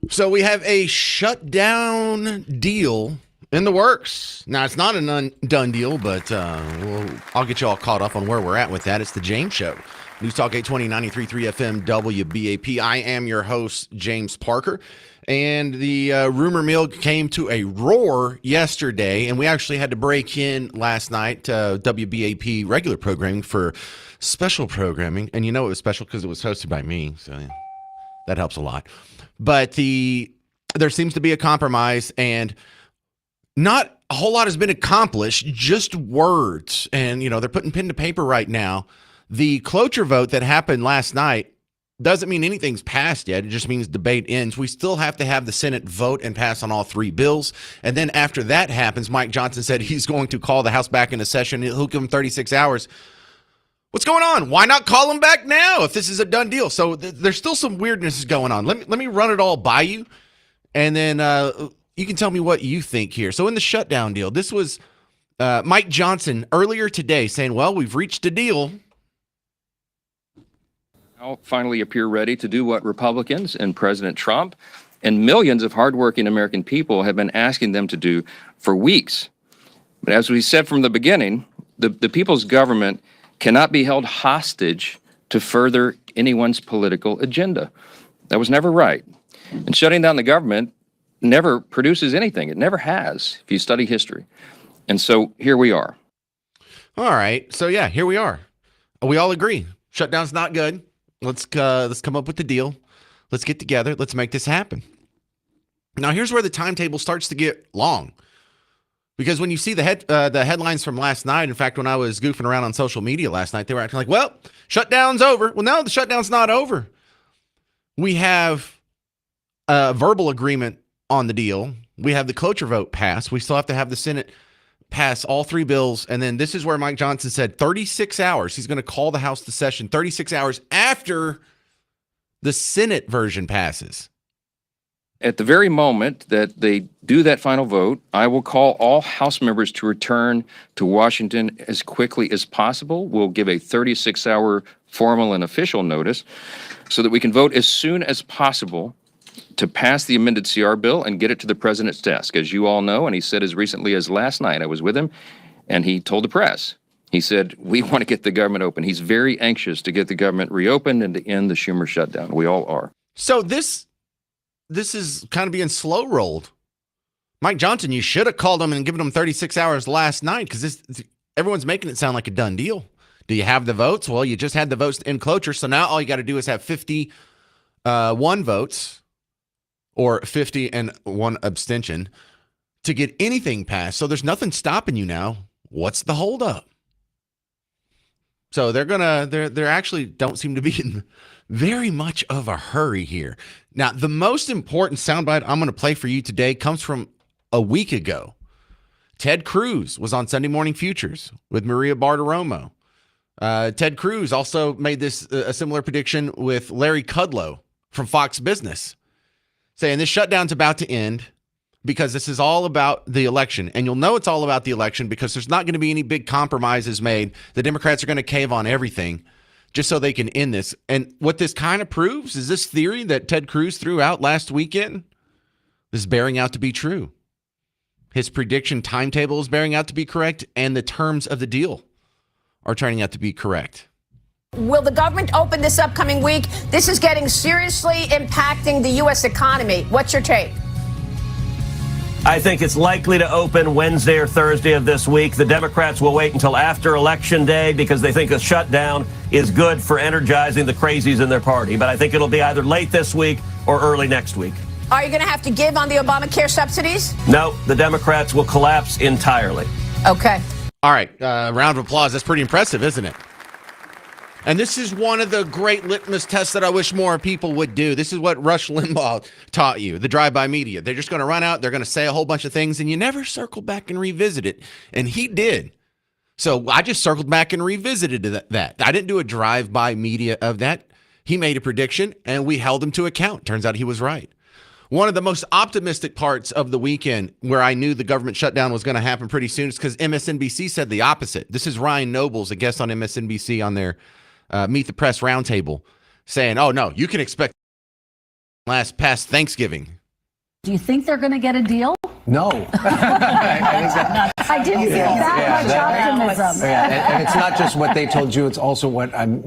So we have a shutdown deal in the works. Now, it's not a done deal, but I'll get you all caught up on where we're at with that. It's the James Show. News Talk 820, 93.3 FM, WBAP. I am your host, James Parker. And the rumor mill came to a roar yesterday, and we actually had to break in last night to WBAP regular programming for special programming. And you know it was special because it was hosted by me, so that helps a lot. But there seems to be a compromise, and not a whole lot has been accomplished, just words. And, they're putting pen to paper right now. The cloture vote that happened last night doesn't mean anything's passed yet. It just means debate ends. We still have to have the Senate vote and pass on all three bills. And then after that happens, Mike Johnson said he's going to call the House back into session. He'll give them 36 hours. What's going on? Why not call him back now if this is a done deal? So there's still some weirdness going on. Let me run it all by you, and then you can tell me what you think here. So in the shutdown deal, this was Mike Johnson earlier today saying, well, we've reached a deal. Now finally appear ready to do what Republicans and President Trump and millions of hardworking American people have been asking them to do for weeks. But as we said from the beginning, the people's government cannot be held hostage to further anyone's political agenda. That was never right. And shutting down the government never produces anything. It never has, if you study history. And so here we are. All right. So, yeah, here we are. We all agree. Shutdown's not good. Let's come up with the deal. Let's get together. Let's make this happen. Now, here's where the timetable starts to get long. Because when you see the headlines from last night, in fact, when I was goofing around on social media last night, they were acting like, well, shutdown's over. Well, no, the shutdown's not over. We have a verbal agreement on the deal. We have the cloture vote passed. We still have to have the Senate pass all three bills. And then this is where Mike Johnson said 36 hours. He's going to call the House to session 36 hours after the Senate version passes. At the very moment that they do that final vote, I will call all House members to return to Washington as quickly as possible. We'll give a 36-hour formal and official notice so that we can vote as soon as possible to pass the amended CR bill and get it to the president's desk. As you all know, and he said as recently as last night, I was with him, and he told the press, he said, we want to get the government open. He's very anxious to get the government reopened and to end the Schumer shutdown. We all are. So this is kind of being slow rolled. Mike Johnson, you should have called him and given him 36 hours last night, because everyone's making it sound like a done deal. Do you have the votes? Well, you just had the votes in cloture, so now all you got to do is have 51 votes or 50 and one abstention to get anything passed. So there's nothing stopping you now. What's the holdup? So they're actually don't seem to be in very much of a hurry here. Now, the most important soundbite I'm going to play for you today comes from a week ago. Ted Cruz was on Sunday Morning Futures with Maria Bartiromo. Ted Cruz also made a similar prediction with Larry Kudlow from Fox Business, saying this shutdown's about to end because this is all about the election. And you'll know it's all about the election because there's not going to be any big compromises made. The Democrats are going to cave on everything just so they can end this. And what this kind of proves is this theory that Ted Cruz threw out last weekend is bearing out to be true. His prediction timetable is bearing out to be correct, and the terms of the deal are turning out to be correct. Will the government open this upcoming week? This is getting seriously impacting the U.S. economy. What's your take? I think it's likely to open Wednesday or Thursday of this week. The Democrats will wait until after Election Day because they think a shutdown is good for energizing the crazies in their party. But I think it'll be either late this week or early next week. Are you going to have to give on the Obamacare subsidies? No, the Democrats will collapse entirely. Okay. All right. Round of applause. That's pretty impressive, isn't it? And this is one of the great litmus tests that I wish more people would do. This is what Rush Limbaugh taught you, the drive-by media. They're just going to run out, they're going to say a whole bunch of things, and you never circle back and revisit it. And he did. So I just circled back and revisited that. I didn't do a drive-by media of that. He made a prediction, and we held him to account. Turns out he was right. One of the most optimistic parts of the weekend where I knew the government shutdown was going to happen pretty soon is because MSNBC said the opposite. This is Ryan Nobles, a guest on MSNBC on their Meet the Press Roundtable, saying, oh, no, you can expect past Thanksgiving. Do you think they're going to get a deal? No. I didn't feel that much optimism. And it's not just what they told you, it's also what I'm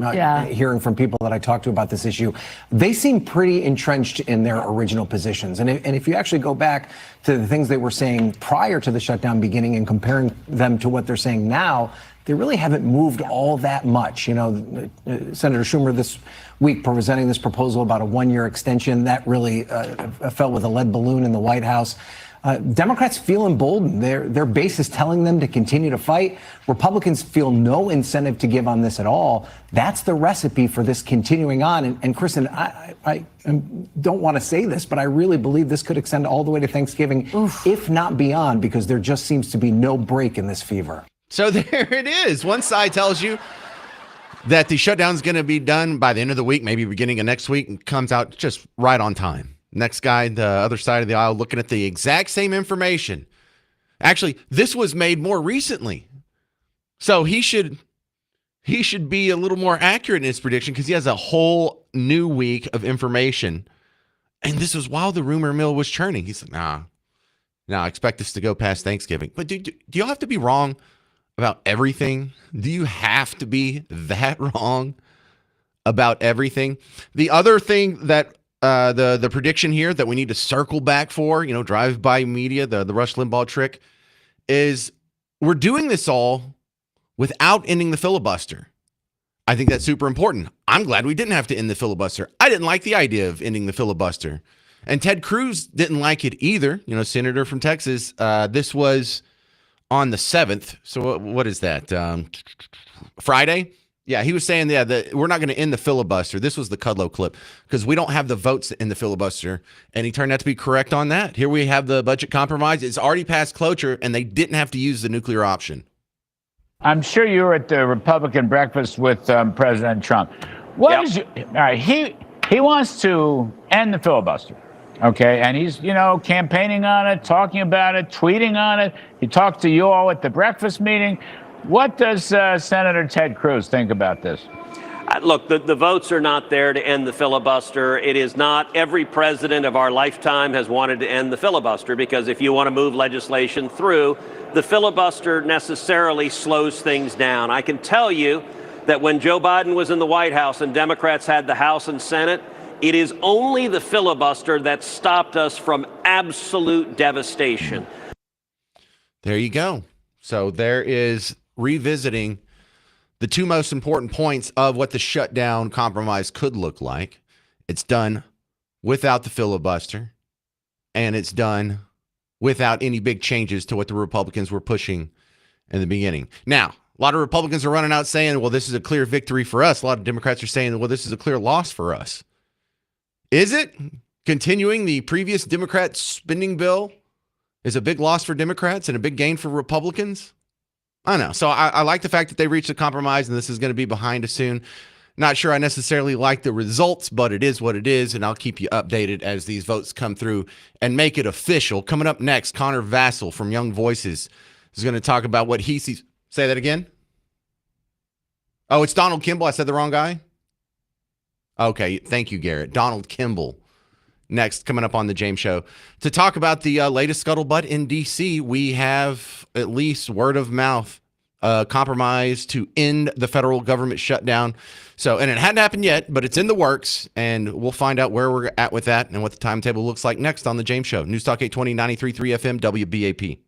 hearing from people that I talked to about this issue. They seem pretty entrenched in their original positions. And if you actually go back to the things they were saying prior to the shutdown beginning and comparing them to what they're saying now, they really haven't moved all that much. You know, Senator Schumer this week presenting this proposal about a one-year extension, that really fell with a lead balloon in the White House. Democrats feel emboldened. Their base is telling them to continue to fight. Republicans feel no incentive to give on this at all. That's the recipe for this continuing on. And Kristen, I don't want to say this, but I really believe this could extend all the way to Thanksgiving, if not beyond, because there just seems to be no break in this fever. So there it is. One side tells you that the shutdown is going to be done by the end of the week, maybe beginning of next week, and comes out just right on time. Next guy, the other side of the aisle, looking at the exact same information. Actually, this was made more recently. So he should be a little more accurate in his prediction because he has a whole new week of information. And this was while the rumor mill was churning. He's like, nah, I expect this to go past Thanksgiving. But do y'all have to be wrong about everything? Do you have to be that wrong about everything? The other thing that the prediction here that we need to circle back for, drive-by media, the Rush Limbaugh trick, is we're doing this all without ending the filibuster. I think that's super important. I'm glad we didn't have to end the filibuster. I didn't like the idea of ending the filibuster. And Ted Cruz didn't like it either, senator from Texas. This was on the 7th. So what is that? Friday? Yeah, he was saying, that we're not going to end the filibuster. This was the Kudlow clip because we don't have the votes in the filibuster. And he turned out to be correct on that. Here we have the budget compromise. It's already past cloture, and they didn't have to use the nuclear option. I'm sure you were at the Republican breakfast with President Trump. All right, he wants to end the filibuster. Okay, and he's, campaigning on it, talking about it, tweeting on it. He talked to you all at the breakfast meeting. What does Senator Ted Cruz think about this? Look, the votes are not there to end the filibuster. It is not every president of our lifetime has wanted to end the filibuster, because if you want to move legislation through, the filibuster necessarily slows things down. I can tell you that when Joe Biden was in the White House and Democrats had the House and Senate, it is only the filibuster that stopped us from absolute devastation. There you go. So there is revisiting the two most important points of what the shutdown compromise could look like. It's done without the filibuster, and it's done without any big changes to what the Republicans were pushing in the beginning. Now, a lot of Republicans are running out saying, well, this is a clear victory for us. A lot of Democrats are saying, well, this is a clear loss for us. Is it? Continuing the previous Democrat spending bill is a big loss for Democrats and a big gain for Republicans? I don't know. So I like the fact that they reached a compromise and this is going to be behind us soon. Not sure I necessarily like the results, but it is what it is, and I'll keep you updated as these votes come through and make it official. Coming up next, Connor Vassell from Young Voices is going to talk about what he sees. Say that again? Oh, it's Donald Kimball. I said the wrong guy? Okay, thank you, Garrett. Donald Kimball. Next, coming up on the James Show. To talk about the latest scuttlebutt in D.C., we have at least word of mouth compromise to end the federal government shutdown. So, and it hadn't happened yet, but it's in the works, and we'll find out where we're at with that and what the timetable looks like next on the James Show. News Talk 820, 93.3 FM, WBAP.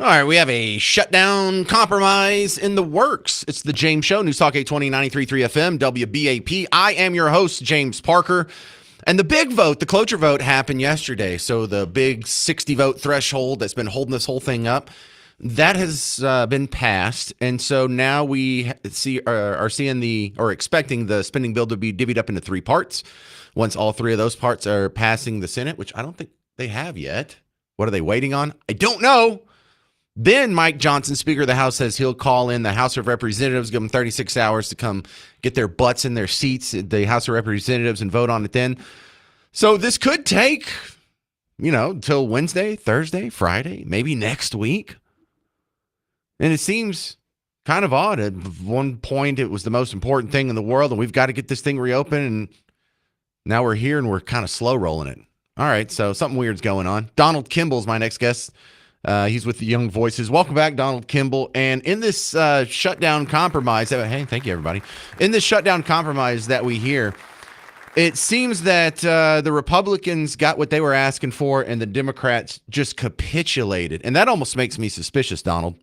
All right, we have a shutdown compromise in the works. It's the James Show, News Talk 820, 93.3 FM, WBAP. I am your host, James Parker. And the big vote, the cloture vote, happened yesterday. So the big 60-vote threshold that's been holding this whole thing up, that has been passed. And so now we are expecting the spending bill to be divvied up into three parts. Once all three of those parts are passing the Senate, which I don't think they have yet. What are they waiting on? I don't know. Then Mike Johnson, Speaker of the House, says he'll call in the House of Representatives, give them 36 hours to come get their butts in their seats at the House of Representatives and vote on it then. So this could take, till Wednesday, Thursday, Friday, maybe next week. And it seems kind of odd. At one point, it was the most important thing in the world, and we've got to get this thing reopened. And now we're here, and we're kind of slow rolling it. All right, so something weird's going on. Donald Kimball's my next guest. He's with the Young Voices. Welcome back, Donald Kimball. And in this shutdown compromise, hey, thank you, everybody. In this shutdown compromise that we hear, it seems that the Republicans got what they were asking for, and the Democrats just capitulated. And that almost makes me suspicious, Donald.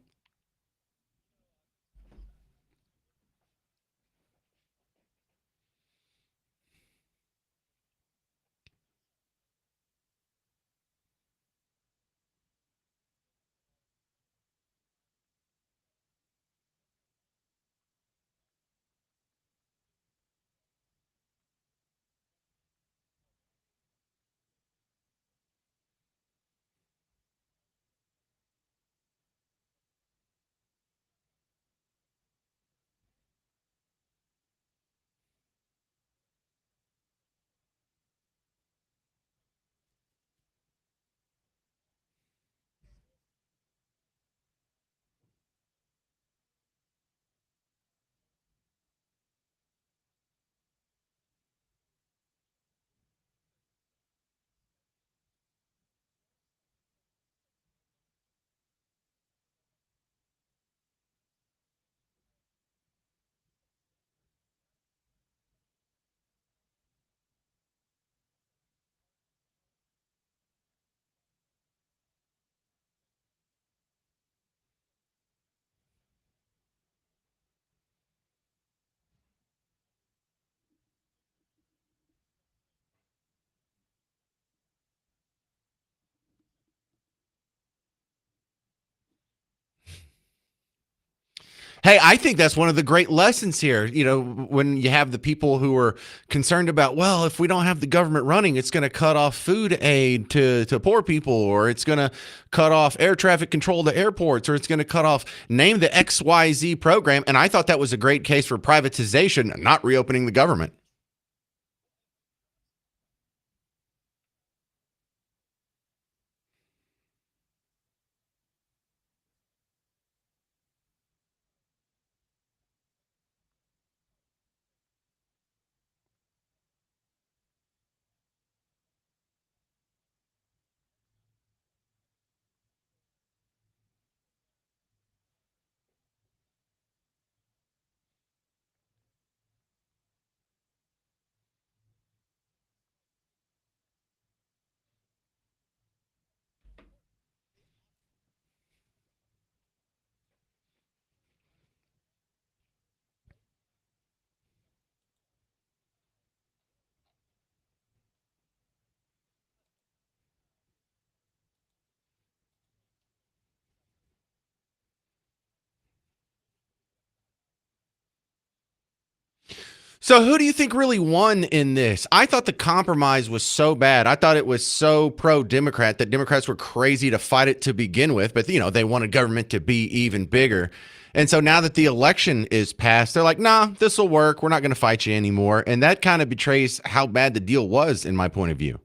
Hey, I think that's one of the great lessons here. When you have the people who are concerned about, well, if we don't have the government running, it's going to cut off food aid to poor people, or it's going to cut off air traffic control to airports, or it's going to cut off name the XYZ program. And I thought that was a great case for privatization, not reopening the government. So who do you think really won in this? I thought the compromise was so bad. I thought it was so pro-Democrat that Democrats were crazy to fight it to begin with. But, they wanted government to be even bigger. And so now that the election is passed, they're like, nah, this will work. We're not going to fight you anymore. And that kind of betrays how bad the deal was, in my point of view.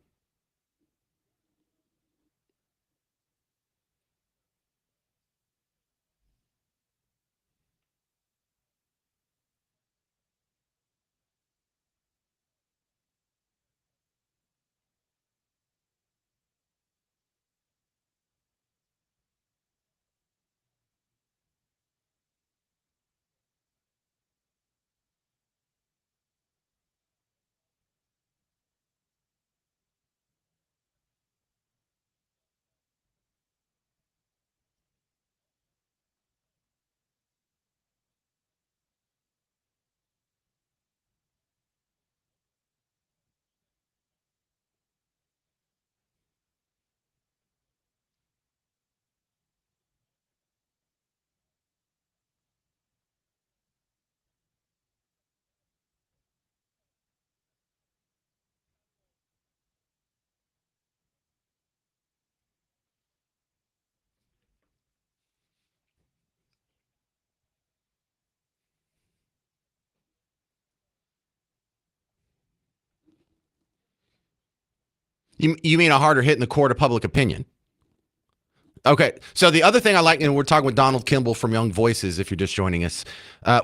You mean a harder hit in the court of public opinion? Okay, so the other thing I like, and we're talking with Donald Kimball from Young Voices, if you're just joining us,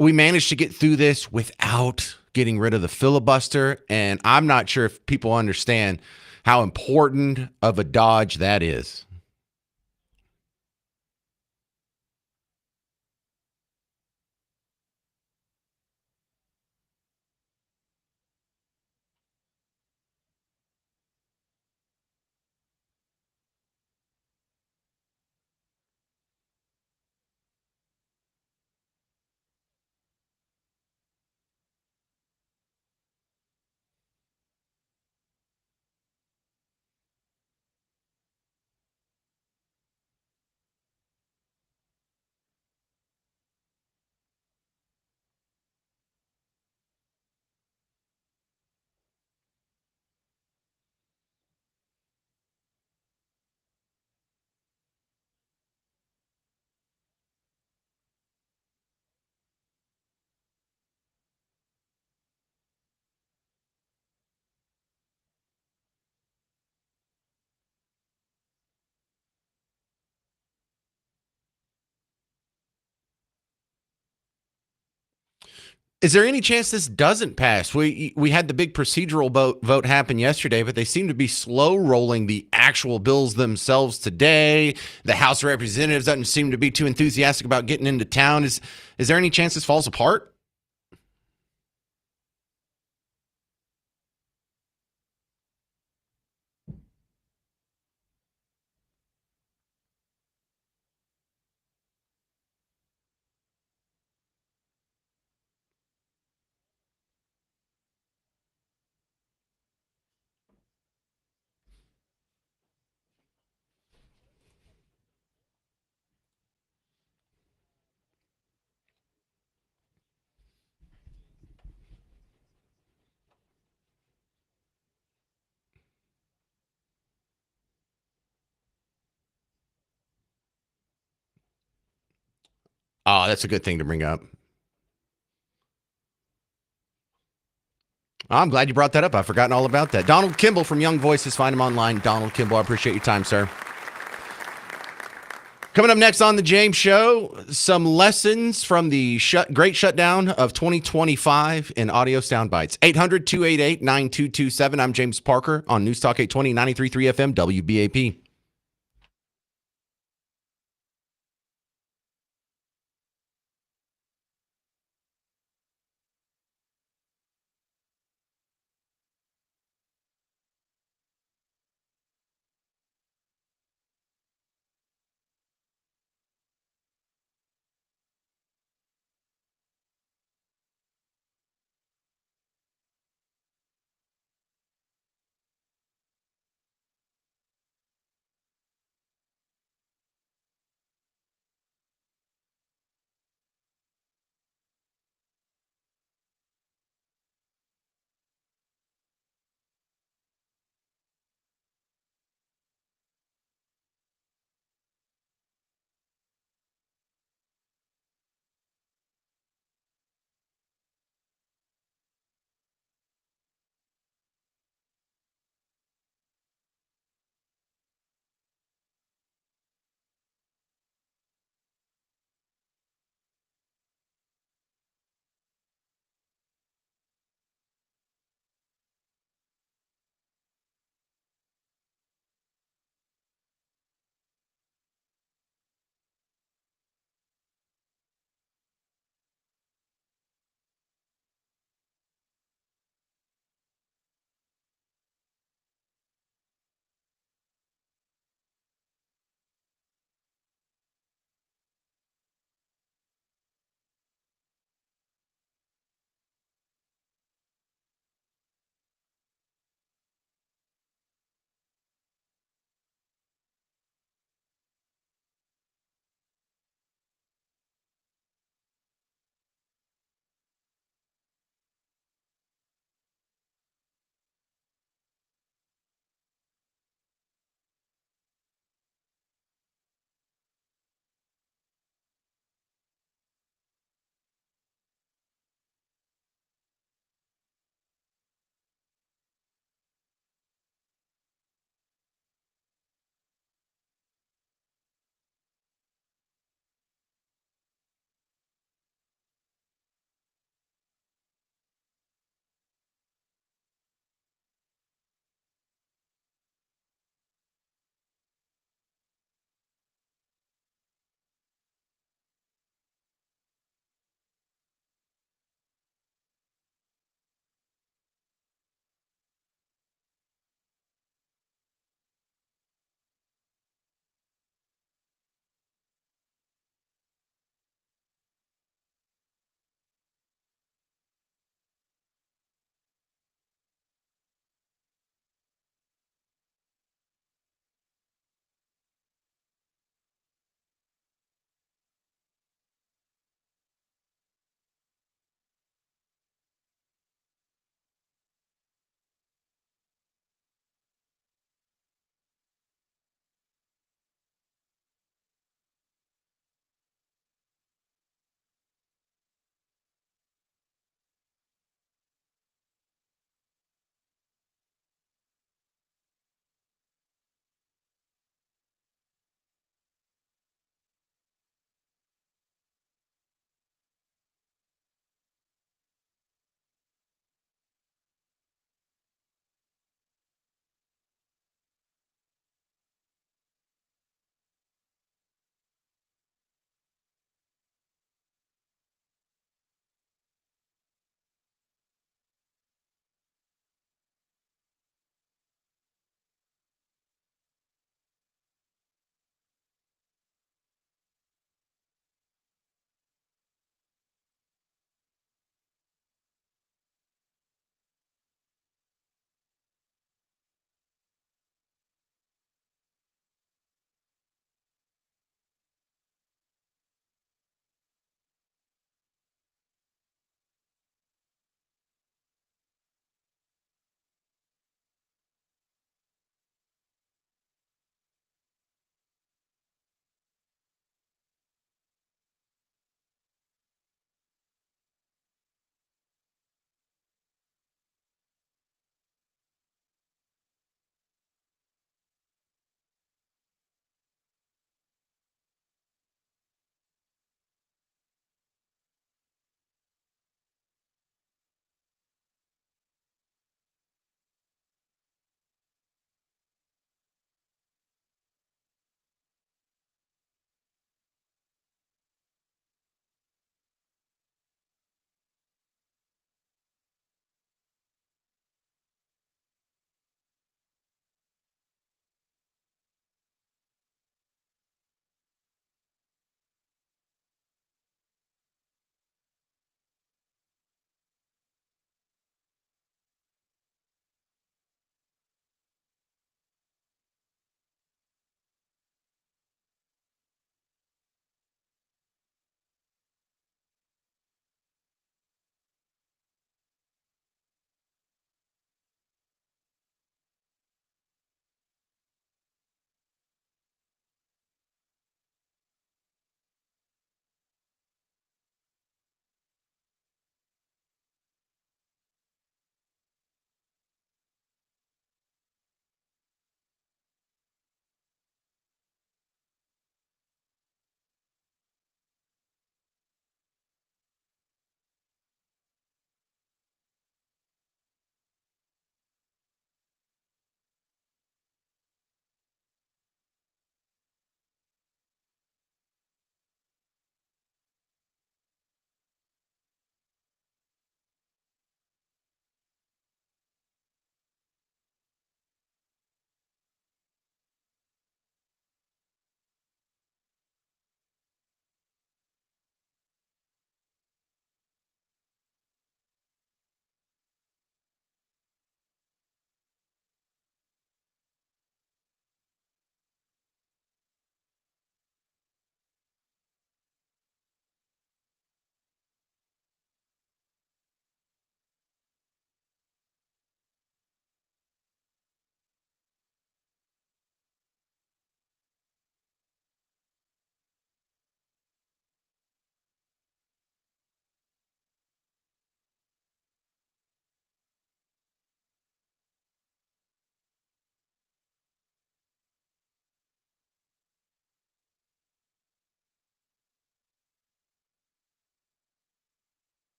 we managed to get through this without getting rid of the filibuster, and I'm not sure if people understand how important of a dodge that is. Is there any chance this doesn't pass? We had the big procedural vote happen yesterday, but they seem to be slow rolling the actual bills themselves today. The House of Representatives doesn't seem to be too enthusiastic about getting into town. Is there any chance this falls apart? Oh, that's a good thing to bring up. I'm glad you brought that up. I've forgotten all about that. Donald Kimball from Young Voices. Find him online. Donald Kimball, I appreciate your time, sir. Coming up next on The James Show, some lessons from the great shutdown of 2025 in audio sound bites. 800-288-9227. I'm James Parker on News Talk 820, 93.3 FM, WBAP.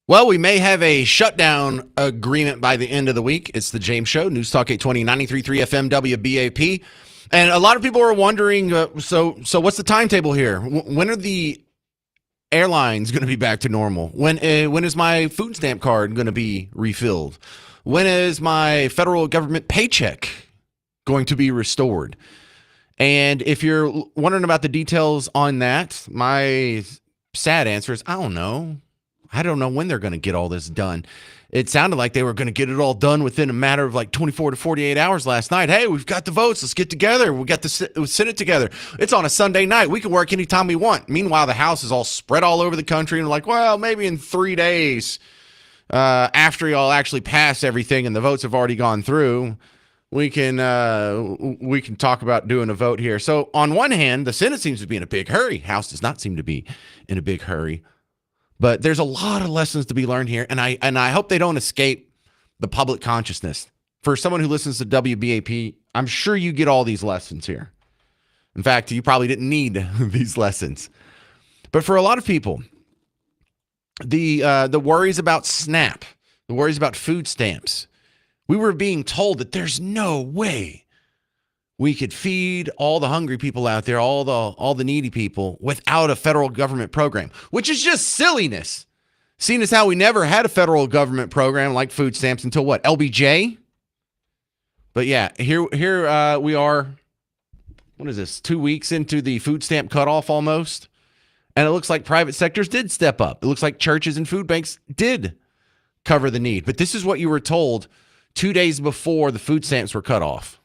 Well, we may have a shutdown agreement by the end of the week. It's the James Show, News Talk 820, 93.3 FM WBAP. And a lot of people are wondering, so what's the timetable here? When are the airlines going to be back to normal? When is my food stamp card going to be refilled? When is my federal government paycheck going to be restored? And if you're wondering about the details on that, my sad answer is, I don't know. I don't know when they're going to get all this done. It sounded like they were going to get it all done within a matter of like 24 to 48 hours last night. Hey, we've got the votes. Let's get together. We got the Senate together. It's on a Sunday night. We can work anytime we want. Meanwhile, the House is all spread all over the country and like, well, maybe in 3 days after y'all actually pass everything and the votes have already gone through, we can talk about doing a vote here. So on one hand, the Senate seems to be in a big hurry. House does not seem to be in a big hurry. But there's a lot of lessons to be learned here, and I hope they don't escape the public consciousness. For someone who listens to WBAP, I'm sure you get all these lessons here. In fact, you probably didn't need these lessons. But for a lot of people, the worries about SNAP, the worries about food stamps, we were being told that there's no way we could feed all the hungry people out there, all the needy people, without a federal government program, which is just silliness. Seeing as how we never had a federal government program like food stamps until what, LBJ? But yeah, here we are. What is this? 2 weeks into the food stamp cutoff almost, and it looks like private sectors did step up. It looks like churches and food banks did cover the need. But this is what you were told 2 days before the food stamps were cut off.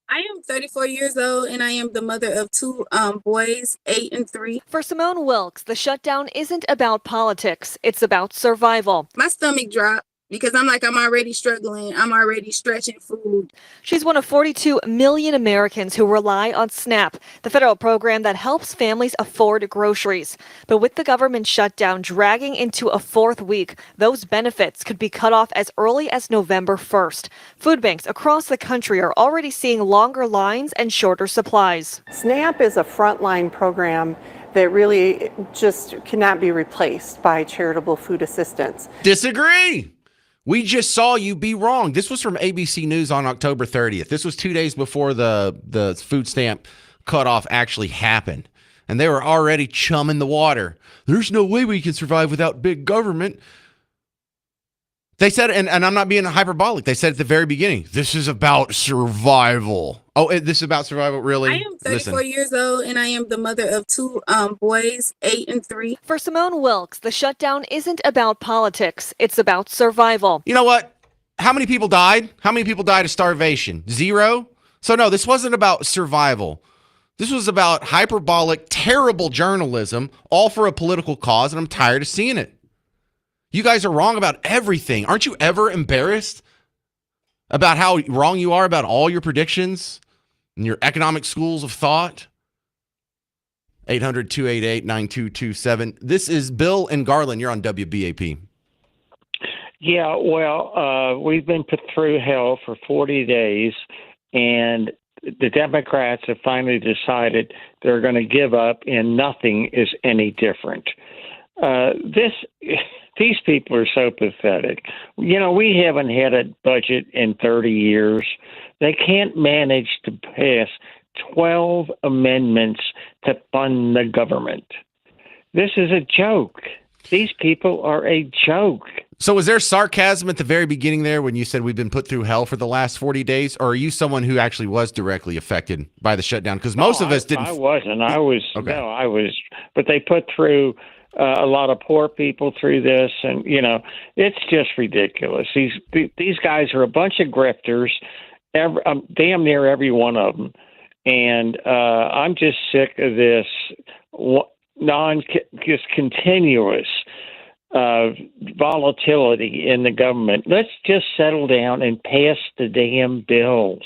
I am 34 years old, and I am the mother of two boys, 8 and 3. For Simone Wilkes, the shutdown isn't about politics. It's about survival. My stomach dropped because I'm already struggling. I'm already stretching food. She's one of 42 million Americans who rely on SNAP, the federal program that helps families afford groceries. But with the government shutdown dragging into a 4th week, those benefits could be cut off as early as November 1st. Food banks across the country are already seeing longer lines and shorter supplies. SNAP is a frontline program that really just cannot be replaced by charitable food assistance. Disagree. We just saw you be wrong. This was from ABC News on October 30th. This was 2 days before the food stamp cutoff actually happened. And they were already chumming the water. There's no way we can survive without big government. They said, and I'm not being hyperbolic, they said at the very beginning, this is about survival. Oh, this is about survival, really? I am 34 years old, and I am the mother of two boys, 8 and 3. For Simone Wilkes, the shutdown isn't about politics. It's about survival. You know what? How many people died? How many people died of starvation? 0? So no, this wasn't about survival. This was about hyperbolic, terrible journalism, all for a political cause, and I'm tired of seeing it. You guys are wrong about everything. Aren't you ever embarrassed about how wrong you are about all your predictions and your economic schools of thought? 800-288-9227. This is Bill and Garland. You're on WBAP. Yeah, well, we've been put through hell for 40 days, and the Democrats have finally decided they're going to give up, and nothing is any different. These people are so pathetic. You know, we haven't had a budget in 30 years. They can't manage to pass 12 amendments to fund the government. This is a joke. These people are a joke. So was there sarcasm at the very beginning there when you said we've been put through hell for the last 40 days? Or are you someone who actually was directly affected by the shutdown? Because most of us didn't. I wasn't. I was. Okay. No, I was. But they put through a lot of poor people through this, and it's just ridiculous. These guys are a bunch of grifters, damn near every one of them, and I'm just sick of this just continuous volatility in the government. Let's just settle down and pass the damn bills.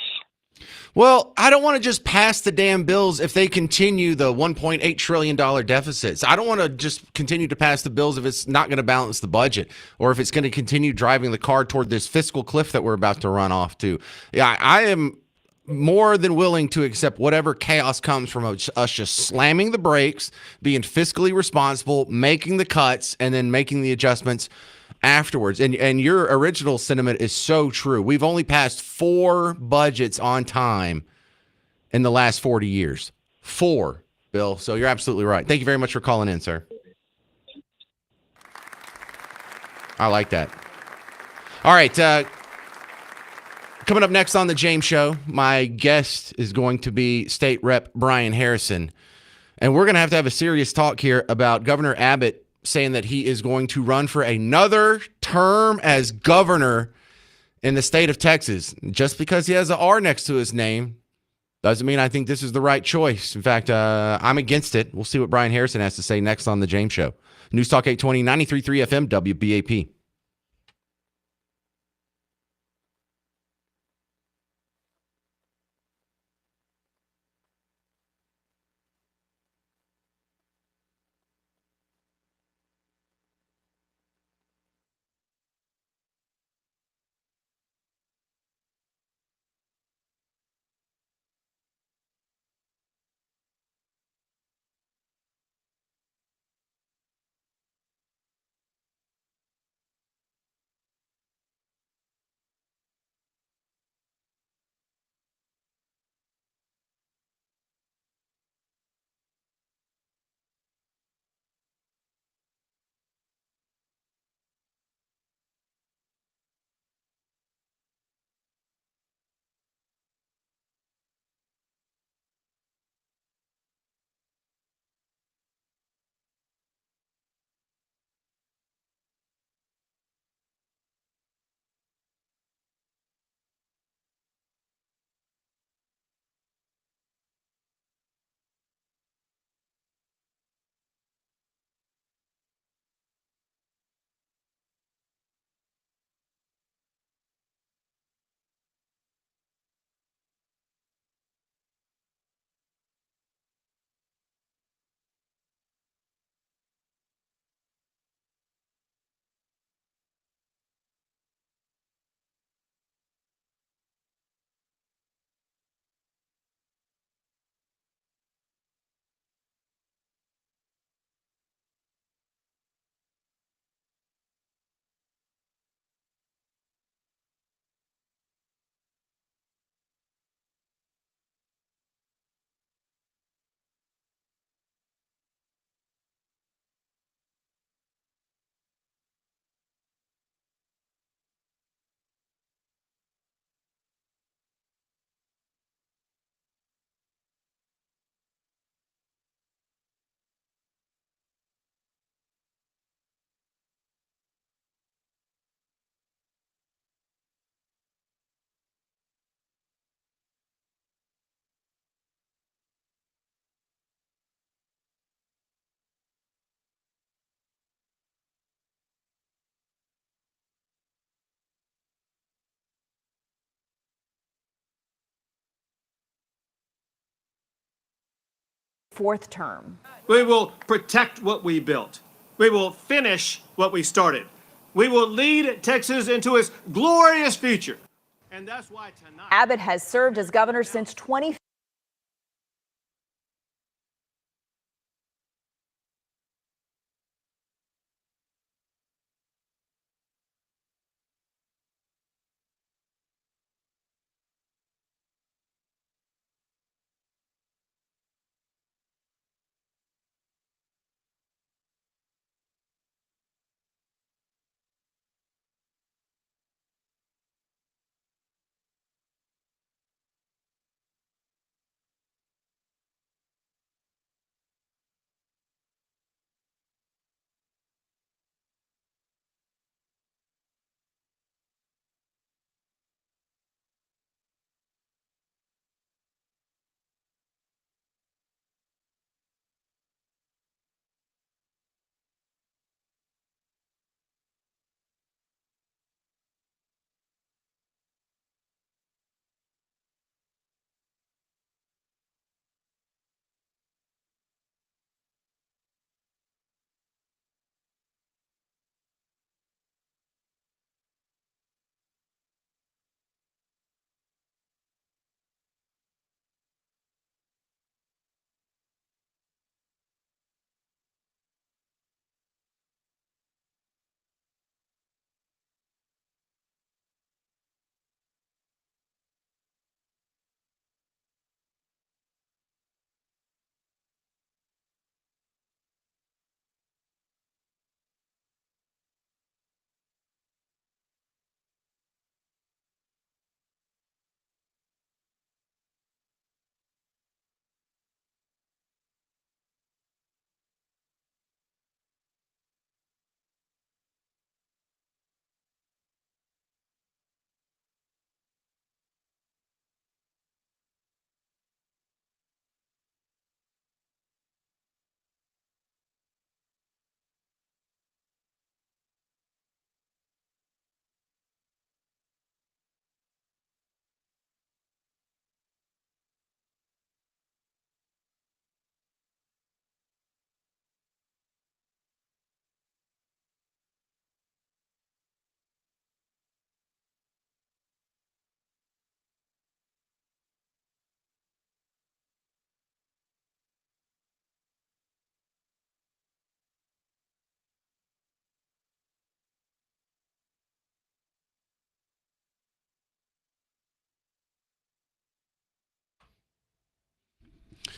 Well, I don't want to just pass the damn bills if they continue the $1.8 trillion deficits. I don't want to just continue to pass the bills if it's not going to balance the budget or if it's going to continue driving the car toward this fiscal cliff that we're about to run off to. Yeah, I am more than willing to accept whatever chaos comes from us just slamming the brakes, being fiscally responsible, making the cuts, and then making the adjustments afterwards. And your original sentiment is so true. We've only passed 4 budgets on time in the last 40 years. 4, Bill. So you're absolutely right. Thank you very much for calling in, sir. I like that. All right. Coming up next on the James Show, my guest is going to be State Rep Brian Harrison. And we're going to have a serious talk here about Governor Abbott saying that he is going to run for another term as governor in the state of Texas. Just because he has an R next to his name doesn't mean I think this is the right choice. In fact, I'm against it. We'll see what Brian Harrison has to say next on the James Show. News Talk 820, 93.3 FM, WBAP. Fourth term. We will protect what we built. We will finish what we started. We will lead Texas into its glorious future. And that's why tonight Abbott has served as governor since 2015.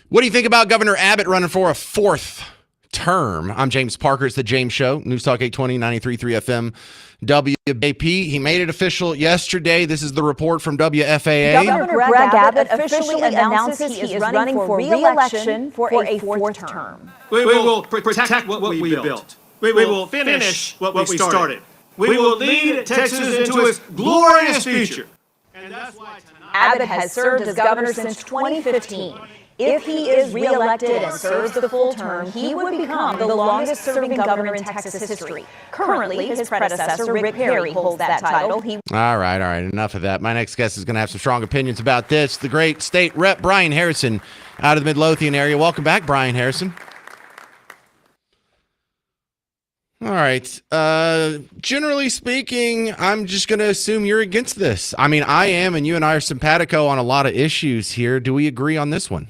What do you think about Governor Abbott running for a fourth term? I'm James Parker. It's the James Show. News Talk 820, 93.3 FM, WAP. He made it official yesterday. This is the report from WFAA. Governor Greg Abbott officially announces he is running for re-election for a fourth term. We will protect what we built. We will finish what we started. We will lead Texas into its glorious future. And that's why tonight Abbott has served as governor since 2015. If he is re-elected and serves the full term, he would become the longest-serving governor in Texas history. Currently, his predecessor, Rick Perry, holds that title. All right. Enough of that. My next guest is going to have some strong opinions about this. The great state rep, Brian Harrison, out of the Midlothian area. Welcome back, Brian Harrison. All right. Generally speaking, I'm just going to assume you're against this. I mean, I am, and you and I are simpatico on a lot of issues here. Do we agree on this one?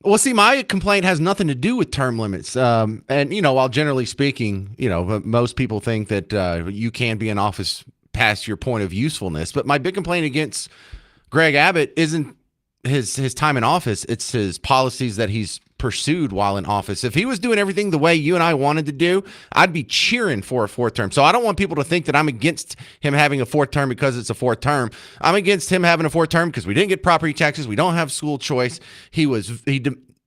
Well, see, my complaint has nothing to do with term limits. And, while generally speaking, most people think that you can be in office past your point of usefulness. But my big complaint against Greg Abbott isn't his time in office. It's his policies that he's pursued while in office. If he was doing everything the way you and I wanted to do, I'd be cheering for a fourth term. So I don't want people to think that I'm against him having a fourth term because it's a fourth term. I'm against him having a fourth term because we didn't get property taxes. We don't have school choice. He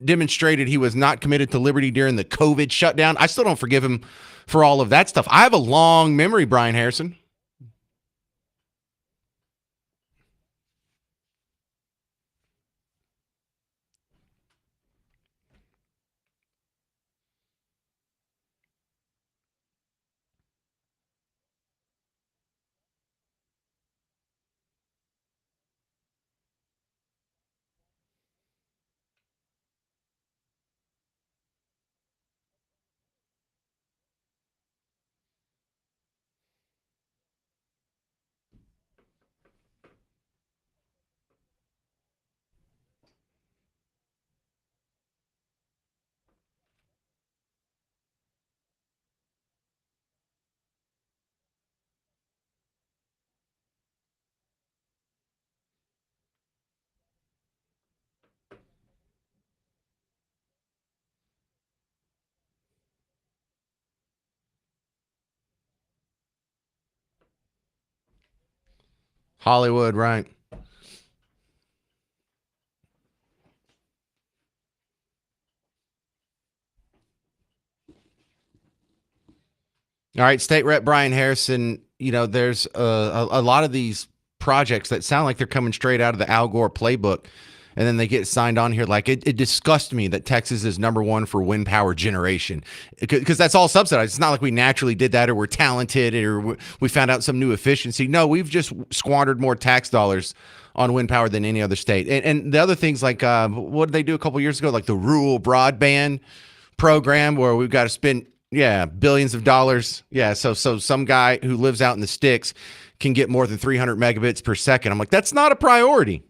demonstrated he was not committed to liberty during the COVID shutdown. I still don't forgive him for all of that stuff. I have a long memory, Brian Harrison. Hollywood, right? All right, State Rep Brian Harrison, there's a lot of these projects that sound like they're coming straight out of the Al Gore playbook, and then they get signed on here. Like, it disgusts me that Texas is number one for wind power generation, because that's all subsidized. It's not like we naturally did that, or we're talented, or we found out some new efficiency. No, we've just squandered more tax dollars on wind power than any other state. And the other things, like what did they do a couple years ago? Like the rural broadband program, where we've got to spend billions of dollars. So some guy who lives out in the sticks can get more than 300 megabits per second. I'm like, that's not a priority.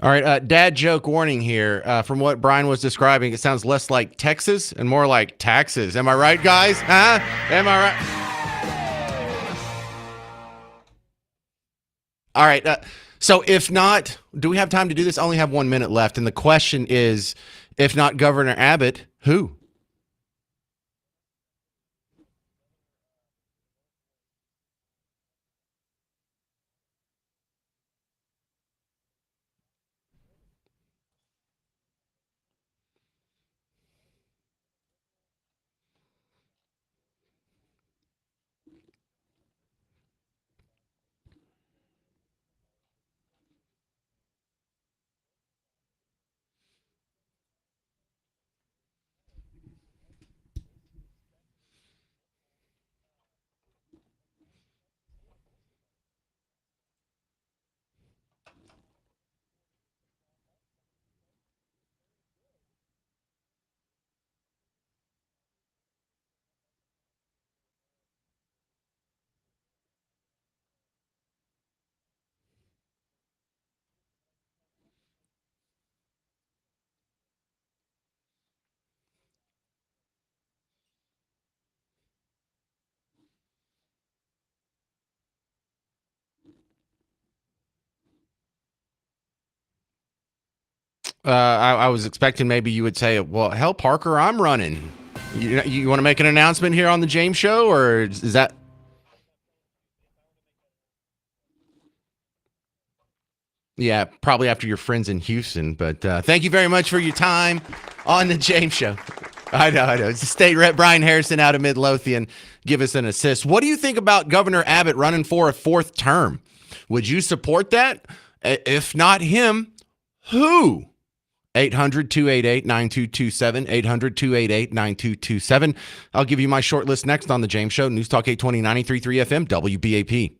All right, dad joke warning here. From what Brian was describing, it sounds less like Texas and more like taxes. Am I right, guys? Huh? Am I right? All right. So if not, do we have time to do this? I only have 1 minute left. And the question is, if not Governor Abbott, who? I was expecting maybe you would say, well, hell, Parker, I'm running. You want to make an announcement here on the James Show, or is that? Yeah, probably after your friends in Houston. But thank you very much for your time on the James Show. I know. It's the state rep Brian Harrison out of Midlothian. Give us an assist. What do you think about Governor Abbott running for a fourth term? Would you support that? If not him, who? 800-288-9227, 800-288-9227. I'll give you my short list next on The James Show, News Talk 820, 93.3 FM, WBAP.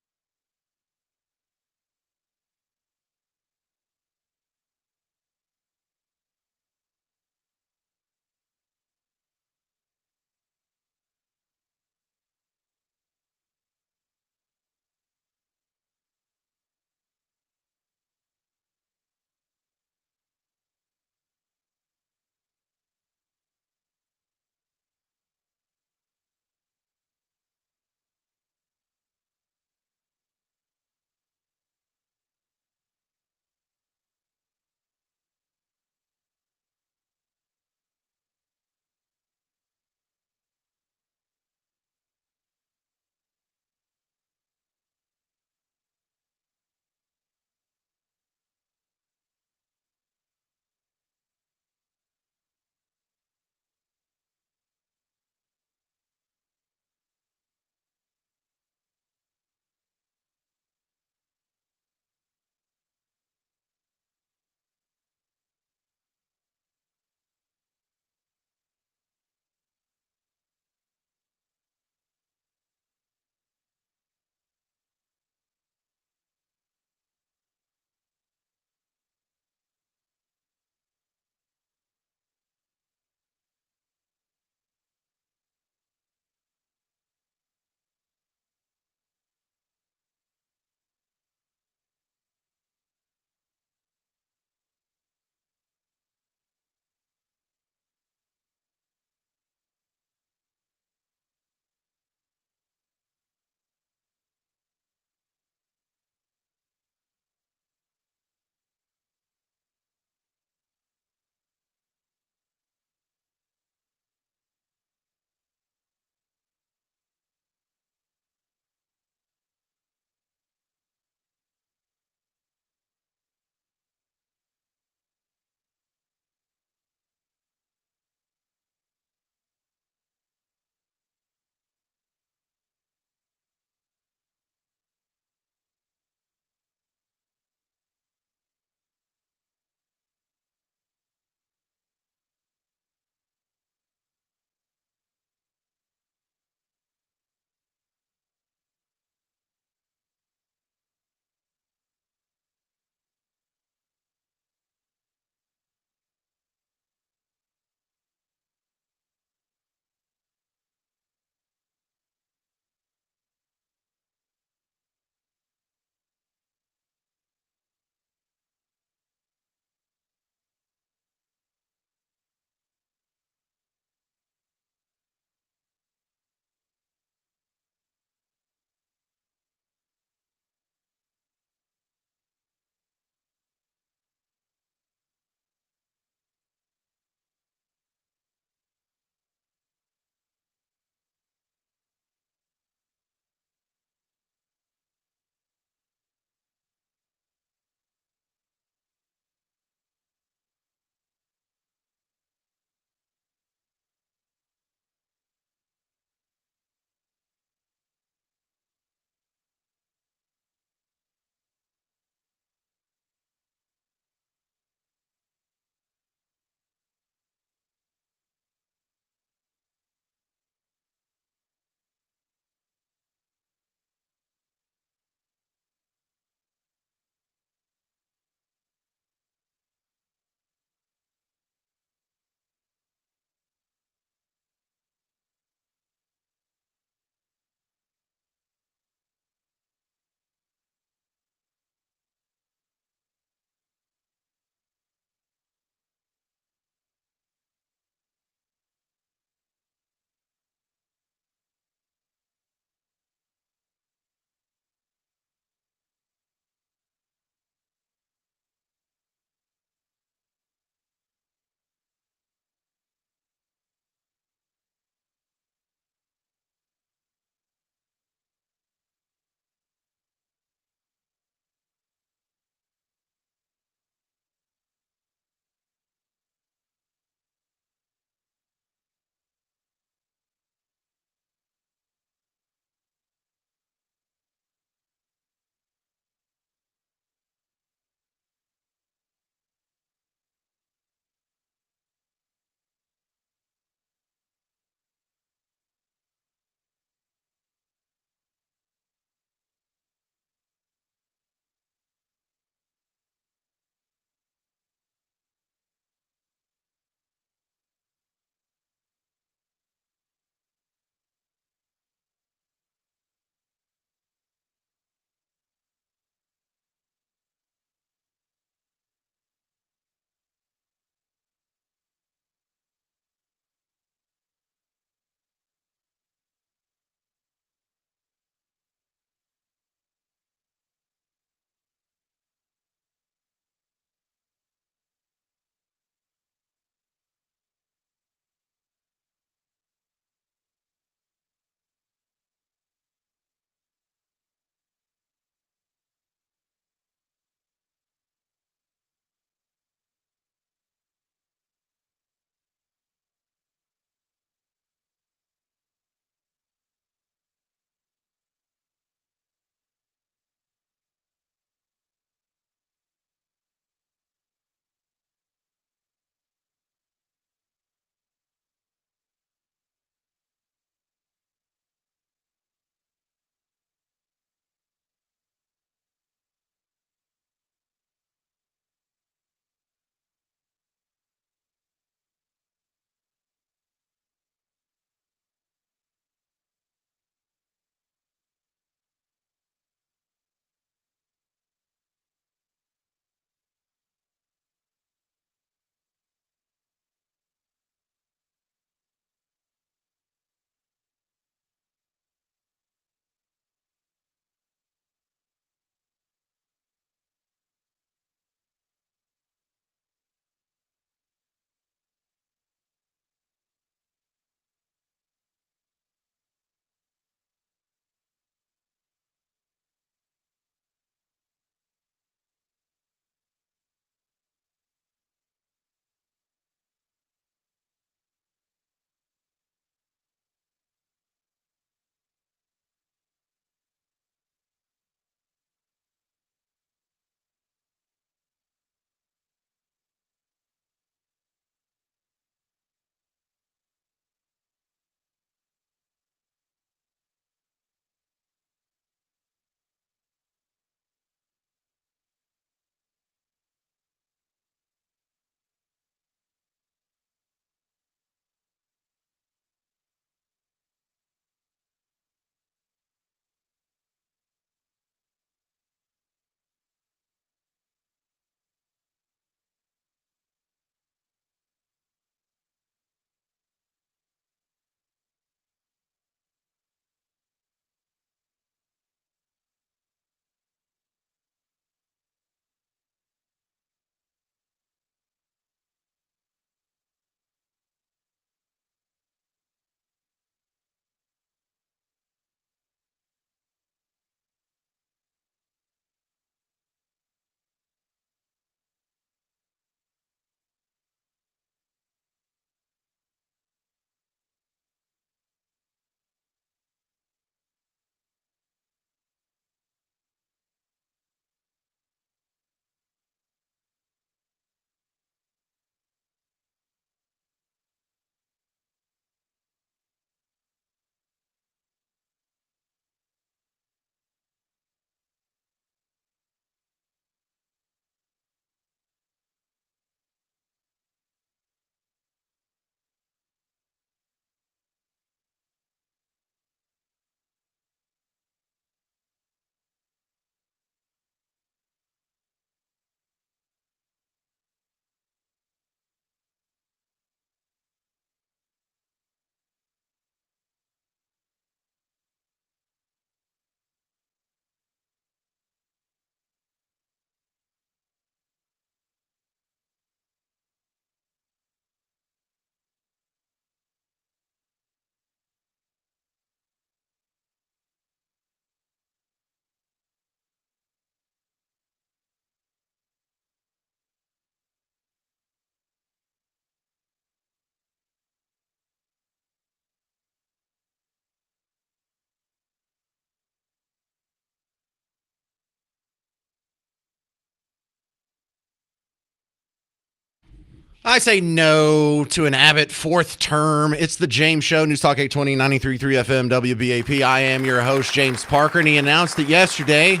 I say no to an Abbott fourth term. It's the James Show, News Talk 820, 93.3 FM, WBAP. I am your host, James Parker, and he announced it yesterday.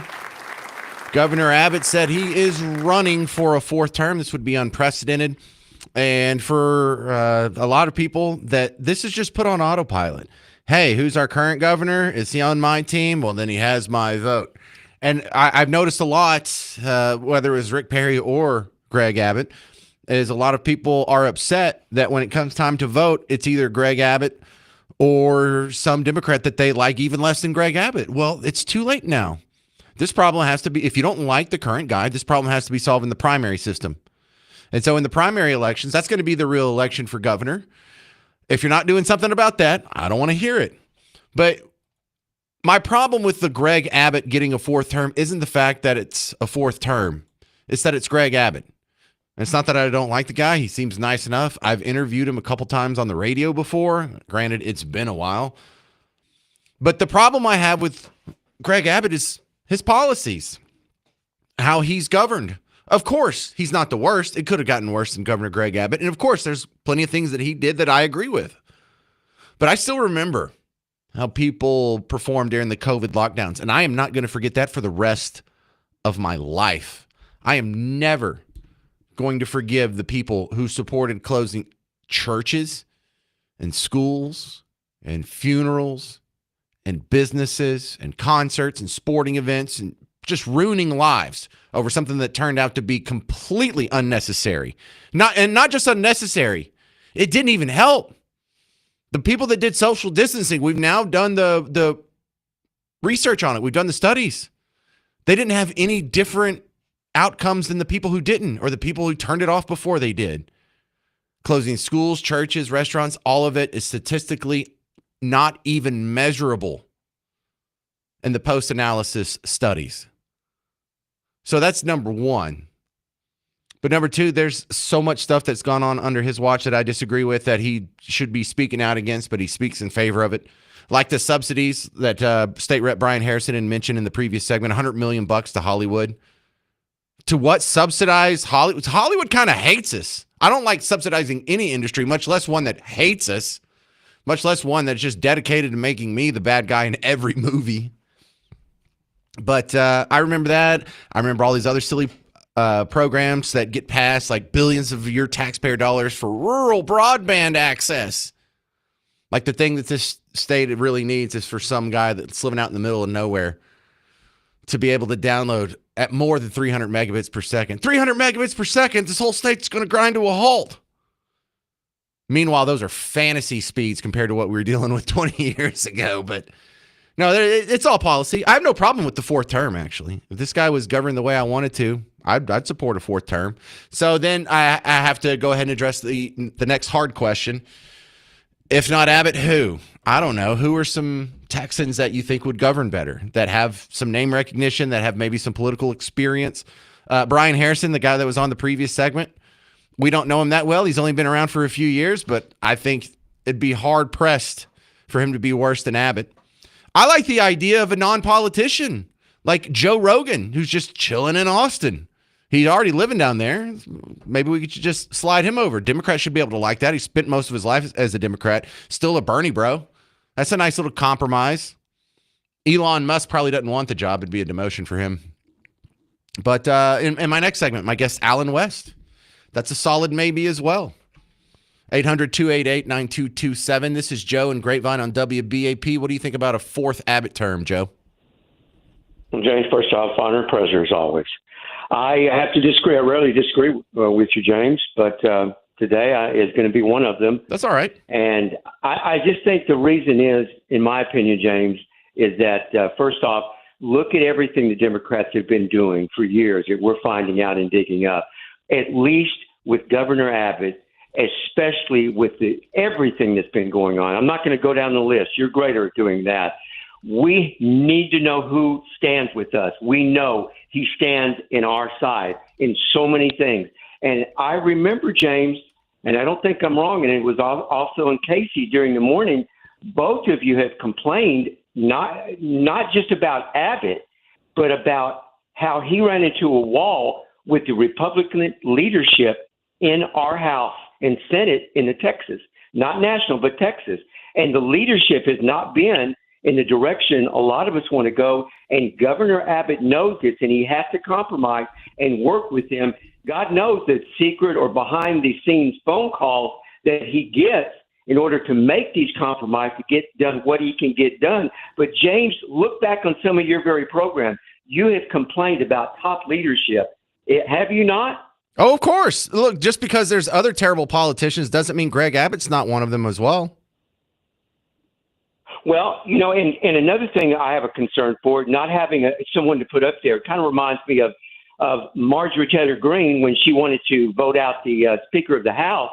Governor Abbott said he is running for a fourth term. This would be unprecedented. And for a lot of people, that this is just put on autopilot. Hey, who's our current governor? Is he on my team? Well, then he has my vote. And I've noticed a lot, whether it was Rick Perry or Greg Abbott, is a lot of people are upset that when it comes time to vote, it's either Greg Abbott or some Democrat that they like even less than Greg Abbott. Well, it's too late now. This problem has to be, if you don't like the current guy, this problem has to be solved in the primary system. And so in the primary elections, that's going to be the real election for governor. If you're not doing something about that, I don't want to hear it. But my problem with the Greg Abbott getting a fourth term isn't the fact that it's a fourth term. It's that it's Greg Abbott. It's not that I don't like the guy. He seems nice enough. I've interviewed him a couple times on the radio before. Granted, it's been a while. But the problem I have with Greg Abbott is his policies, how he's governed. Of course, he's not the worst. It could have gotten worse than Governor Greg Abbott. And of course, there's plenty of things that he did that I agree with. But I still remember how people performed during the COVID lockdowns. And I am not going to forget that for the rest of my life. I am never going to forgive the people who supported closing churches and schools and funerals and businesses and concerts and sporting events and just ruining lives over something that turned out to be completely unnecessary. Not just unnecessary. It didn't even help. The people that did social distancing, we've now done the research on it. We've done the studies. They didn't have any different outcomes than the people who didn't, or the people who turned it off before they did. Closing schools, churches, restaurants, all of it is statistically not even measurable in the post-analysis studies. So that's number one. But number two, there's so much stuff that's gone on under his watch that I disagree with that he should be speaking out against, but he speaks in favor of it. Like the subsidies that State Rep Brian Harrison had mentioned in the previous segment, $100 million to Hollywood. To what? Subsidize Hollywood? Hollywood kind of hates us. I don't like subsidizing any industry, much less one that hates us, much less one that's just dedicated to making me the bad guy in every movie. But I remember that. I remember all these other silly programs that get passed, like billions of your taxpayer dollars for rural broadband access. Like the thing that this state really needs is for some guy that's living out in the middle of nowhere to be able to download at more than 300 megabits per second. 300 megabits per second, this whole state's going to grind to a halt. Meanwhile, those are fantasy speeds compared to what we were dealing with 20 years ago. But no, it's all policy. I have no problem with the fourth term, actually. If this guy was governed the way I wanted to, I'd support a fourth term. So then I have to go ahead and address the next hard question. If not Abbott, who? I don't know. Who are some Texans that you think would govern better, that have some name recognition, that have maybe some political experience? Brian Harrison, the guy that was on the previous segment, we don't know him that well. He's only been around for a few years, but I think it'd be hard-pressed for him to be worse than Abbott. I like the idea of a non-politician like Joe Rogan, who's just chilling in Austin. He's already living down there. Maybe we could just slide him over. Democrats should be able to like that. He spent most of his life as a Democrat. Still a Bernie bro. That's a nice little compromise. Elon Musk probably doesn't want the job. It'd be a demotion for him. But in my next segment, my guest, Alan West. That's a solid maybe as well. 800-288-9227. This is Joe and Grapevine on WBAP. What do you think about a fourth Abbott term, Joe? Well, James, first off, honor and pleasure as always. I have to disagree. I rarely disagree with you, James, but today is going to be one of them. That's all right. And I just think the reason is, in my opinion, James, is that, first off, look at everything the Democrats have been doing for years that we're finding out and digging up, at least with Governor Abbott, especially with everything that's been going on. I'm not going to go down the list. You're greater at doing that. We need to know who stands with us. We know he stands in our side in so many things. And I remember, James, and I don't think I'm wrong, and it was also in Casey during the morning, both of you have complained not just about Abbott, but about how he ran into a wall with the Republican leadership in our House and Senate in the Texas, not national, but Texas. And the leadership has not been in the direction a lot of us want to go. And Governor Abbott knows this, and he has to compromise and work with them. God knows the secret or behind the scenes phone calls that he gets in order to make these compromises to get done what he can get done. But James, look back on some of your very programs. You have complained about top leadership. Have you not? Oh, of course. Look, just because there's other terrible politicians doesn't mean Greg Abbott's not one of them as well. Well, and another thing I have a concern for, not having someone to put up there, kind of reminds me of Marjorie Taylor Greene when she wanted to vote out the Speaker of the House.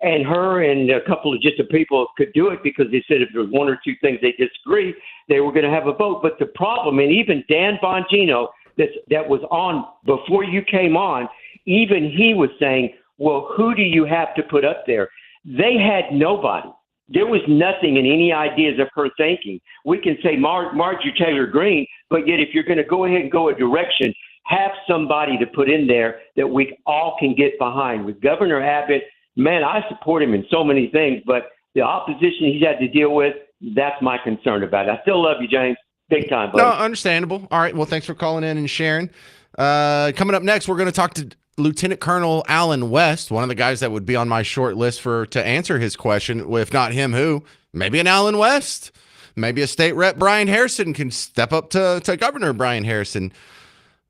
And her and a couple of just the people could do it because they said if there was one or two things they disagree, they were going to have a vote. But the problem, and even Dan Bongino, that was on before you came on, even he was saying, well, who do you have to put up there? They had nobody. There was nothing in any ideas of her thinking. We can say Marjorie Taylor Greene, but yet if you're going to go ahead and go a direction, have somebody to put in there that we all can get behind. With Governor Abbott, man, I support him in so many things, but the opposition he's had to deal with, that's my concern about it. I still love you, James. Big time, buddy. No, understandable. All right. Well, thanks for calling in and sharing. Coming up next, we're going to talk to Lieutenant Colonel Alan West, one of the guys that would be on my short list to answer his question. Well, if not him, who? Maybe an Alan West. Maybe a state rep Brian Harrison can step up to Governor Brian Harrison.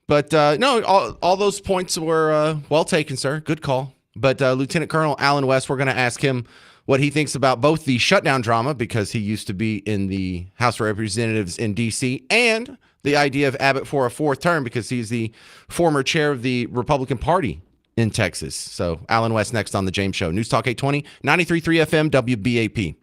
But no, all those points were well taken, sir. Good call. But Lieutenant Colonel Alan West, we're going to ask him what he thinks about both the shutdown drama, because he used to be in the House of Representatives in D.C., and the idea of Abbott for a fourth term, because he's the former chair of the Republican Party in Texas. So Alan West next on The James Show. News Talk 820, 93.3 FM, WBAP.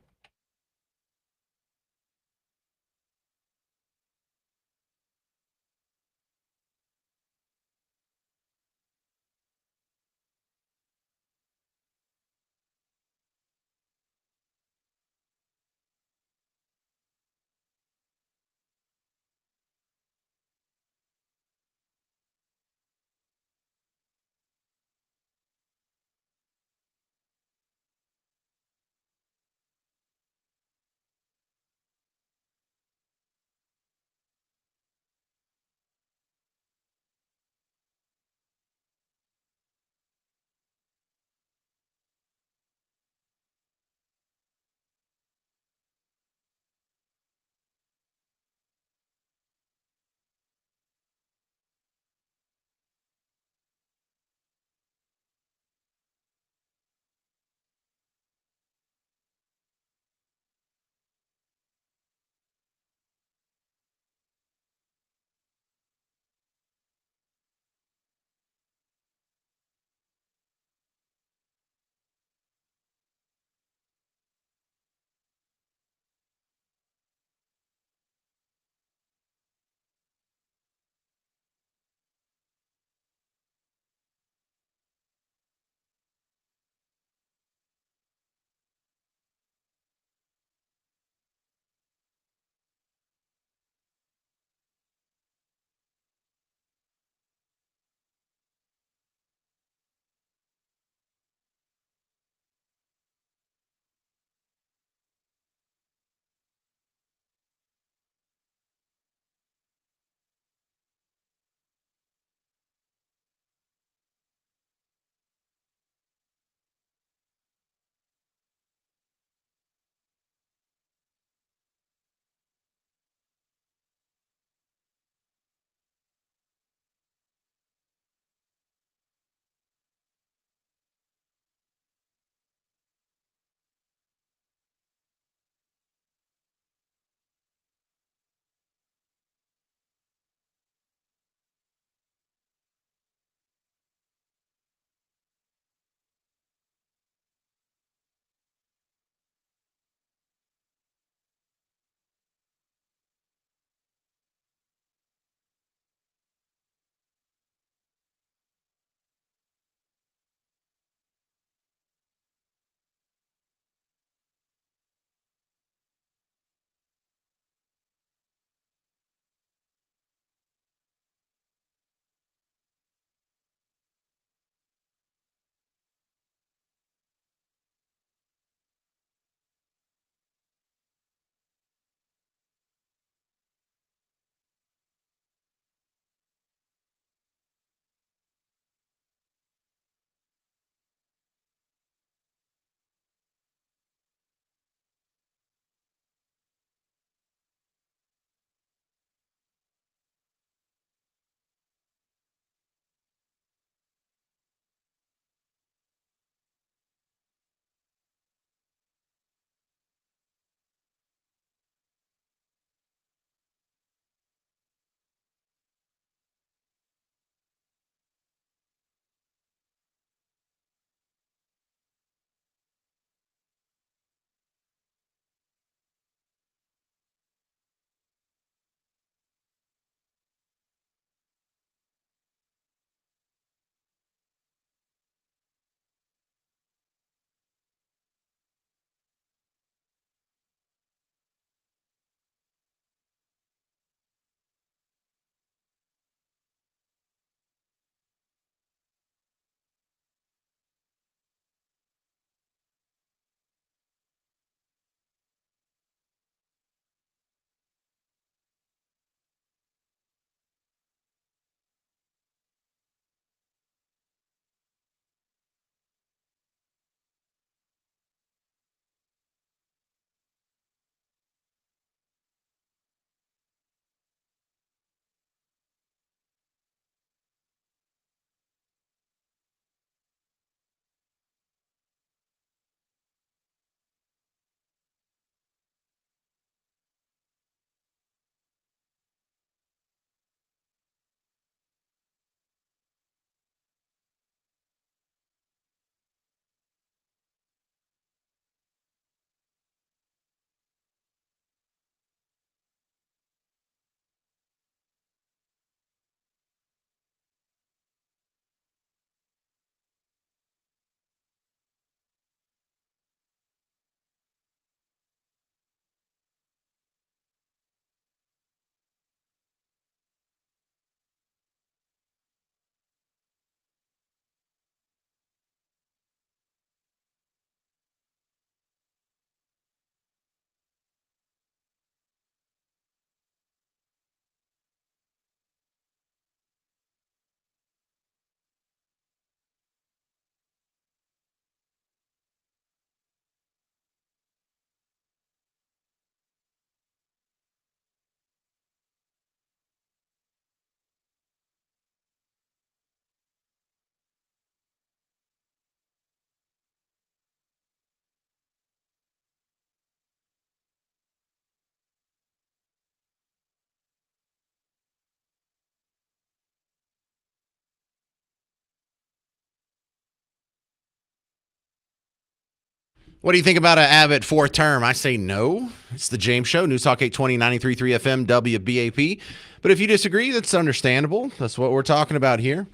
What do you think about an Abbott fourth term? I say no. It's the James Show, News Talk 820, 93.3 FM, WBAP. But if you disagree, that's understandable. That's what we're talking about here.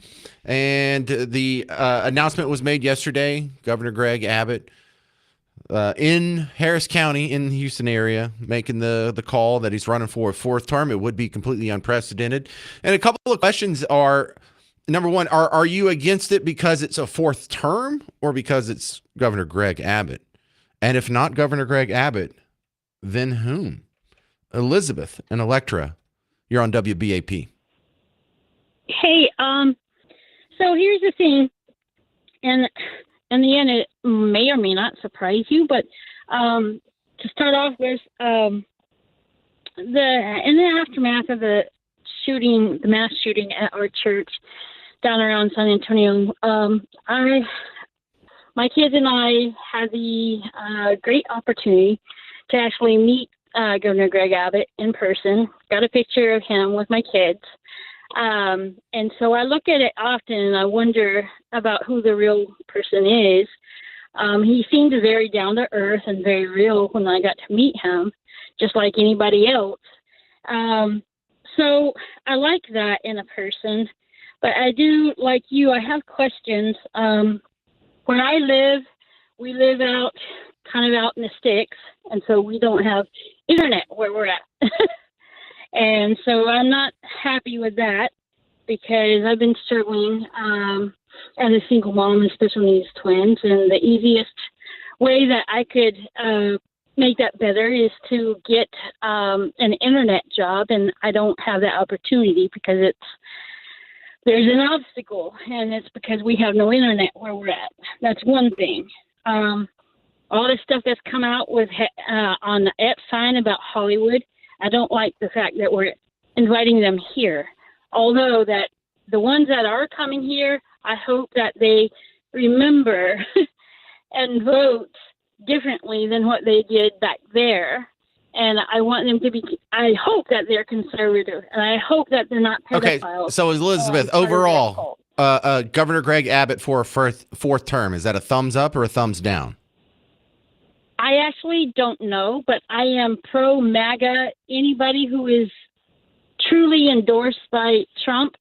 And the announcement was made yesterday. Governor Greg Abbott in Harris County in the Houston area making the call that he's running for a fourth term. It would be completely unprecedented. And a couple of questions are, number one, are you against it because it's a fourth term or because it's Governor Greg Abbott? And if not Governor Greg Abbott, then whom? Elizabeth and Electra, you're on WBAP. Hey, so here's the thing, and in the end, it may or may not surprise you, but to start off with, in the aftermath of the shooting, the mass shooting at our church down around San Antonio, my kids and I had the great opportunity to actually meet Governor Greg Abbott in person. Got a picture of him with my kids. And so I look at it often and I wonder about who the real person is. He seemed very down to earth and very real when I got to meet him, just like anybody else. So I like that in a person, but I do, like you, I have questions. Where I live, we live kind of out in the sticks, and so we don't have internet where we're at. And so I'm not happy with that because I've been struggling as a single mom, especially these twins. And the easiest way that I could make that better is to get an internet job, and I don't have that opportunity because there's an obstacle, and it's because we have no internet where we're at. That's one thing. All this stuff that's come out with on the Epstein about Hollywood, I don't like the fact that we're inviting them here. Although that the ones that are coming here, I hope that they remember and vote differently than what they did back there. And I want them to be, I hope that they're conservative, and I hope that they're not pedophiles. Okay, so Elizabeth, overall, Governor Greg Abbott for a fourth term, is that a thumbs up or a thumbs down? I actually don't know, but I am pro MAGA. Anybody who is truly endorsed by Trump,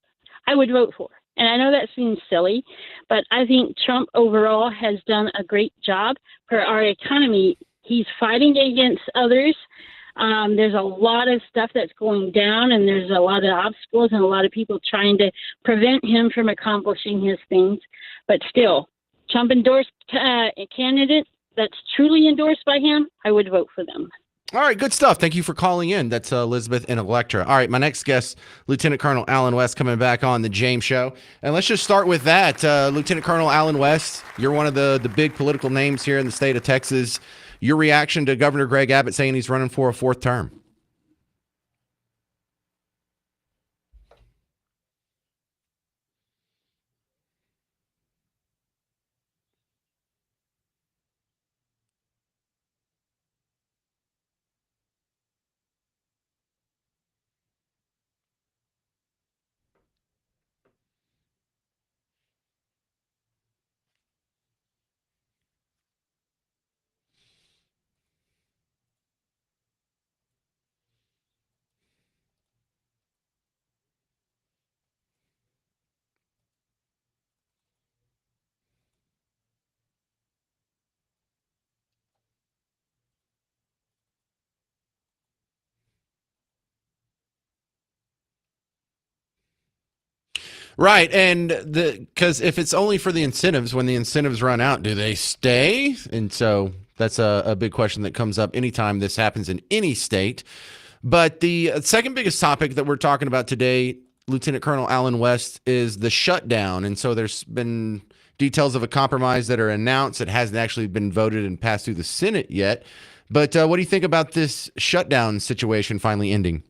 I would vote for. And I know that seems silly, but I think Trump overall has done a great job for our economy. He's fighting against others. There's a lot of stuff that's going down, and there's a lot of obstacles and a lot of people trying to prevent him from accomplishing his things. But still, Trump endorsed a candidate that's truly endorsed by him, I would vote for them. All right, good stuff. Thank you for calling in. That's Elizabeth and Electra. All right, my next guest, Lieutenant Colonel Alan West, coming back on the James Show. And let's just start with that. Lieutenant Colonel Alan West, you're one of the big political names here in the state of Texas. Your reaction to Governor Greg Abbott saying he's running for a fourth term? Right, and because if it's only for the incentives, when the incentives run out, do they stay? And so that's a big question that comes up anytime this happens in any state. But the second biggest topic that we're talking about today, Lieutenant Colonel Alan West, is the shutdown. And so there's been details of a compromise that are announced. It hasn't actually been voted and passed through the Senate yet. But what do you think about this shutdown situation finally ending?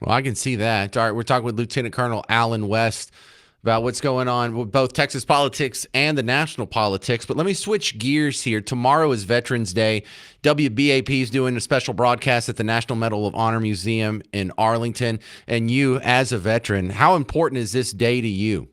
Well, I can see that. All right, we're talking with Lieutenant Colonel Alan West about what's going on with both Texas politics and the national politics. But let me switch gears here. Tomorrow is Veterans Day. WBAP is doing a special broadcast at the National Medal of Honor Museum in Arlington. And you, as a veteran, how important is this day to you?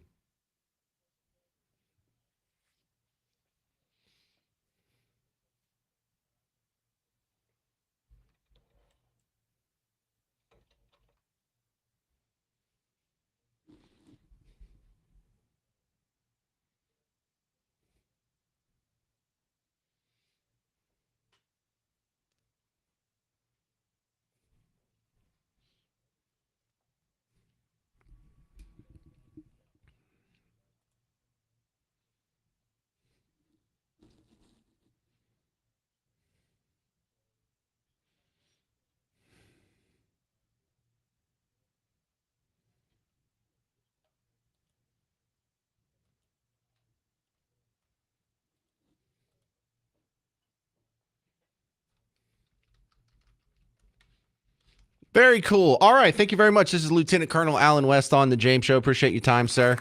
Very cool. All right. Thank you very much. This is Lieutenant Colonel Alan West on the James Show. Appreciate your time, sir.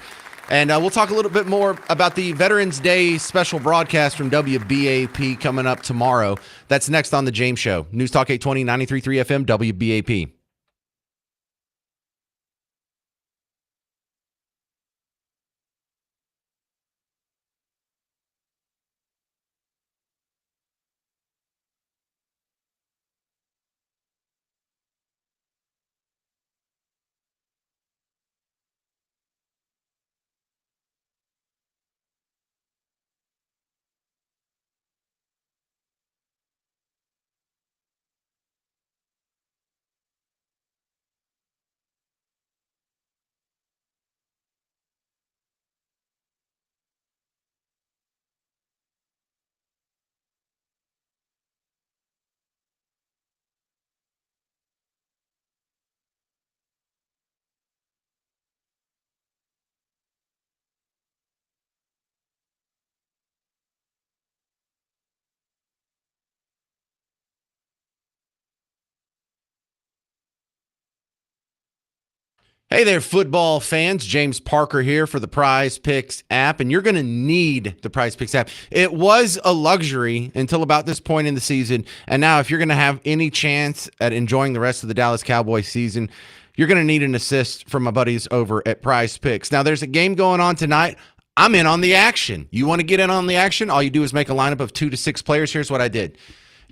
And we'll talk a little bit more about the Veterans Day special broadcast from WBAP coming up tomorrow. That's next on the James Show. News Talk 820, 93.3 FM, WBAP. Hey there, football fans. James Parker here for the Prize Picks app, and you're going to need the Prize Picks app. It was a luxury until about this point in the season, and now if you're going to have any chance at enjoying the rest of the Dallas Cowboys season, you're going to need an assist from my buddies over at Prize Picks. Now, there's a game going on tonight. I'm in on the action. You want to get in on the action? All you do is make a lineup of 2 to 6 players. Here's what I did.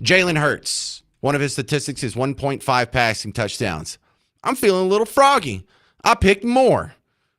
Jalen Hurts, one of his statistics is 1.5 passing touchdowns. I'm feeling a little froggy. I picked more.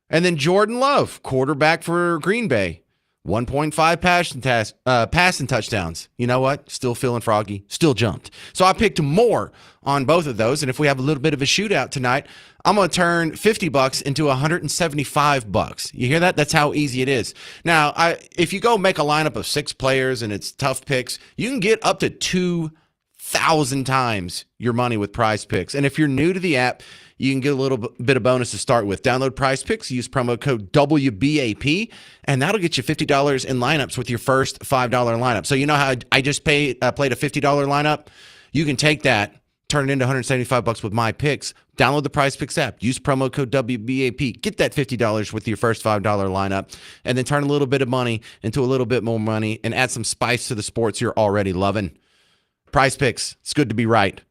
And then Jordan Love, quarterback for Green Bay, 1.5 passing touchdowns. You know what? Still feeling froggy. Still jumped. So I picked more on both of those. And if we have a little bit of a shootout tonight, I'm going to turn $50 into $175. You hear that? That's how easy it is. Now, if you go make a lineup of 6 players and it's tough picks, you can get up to 2,000 times your money with Prize Picks. And if you're new to the app, you can get a little bit of bonus to start with. Download Prize Picks, use promo code WBAP, and that'll get you $50 in lineups with your first $5 lineup. So you know how I just played a $50 lineup? You can take that, turn it into $175 with my picks. Download the Prize Picks app, use promo code WBAP, get that $50 with your first $5 lineup, and then turn a little bit of money into a little bit more money and add some spice to the sports you're already loving. Prize Picks, it's good to be right.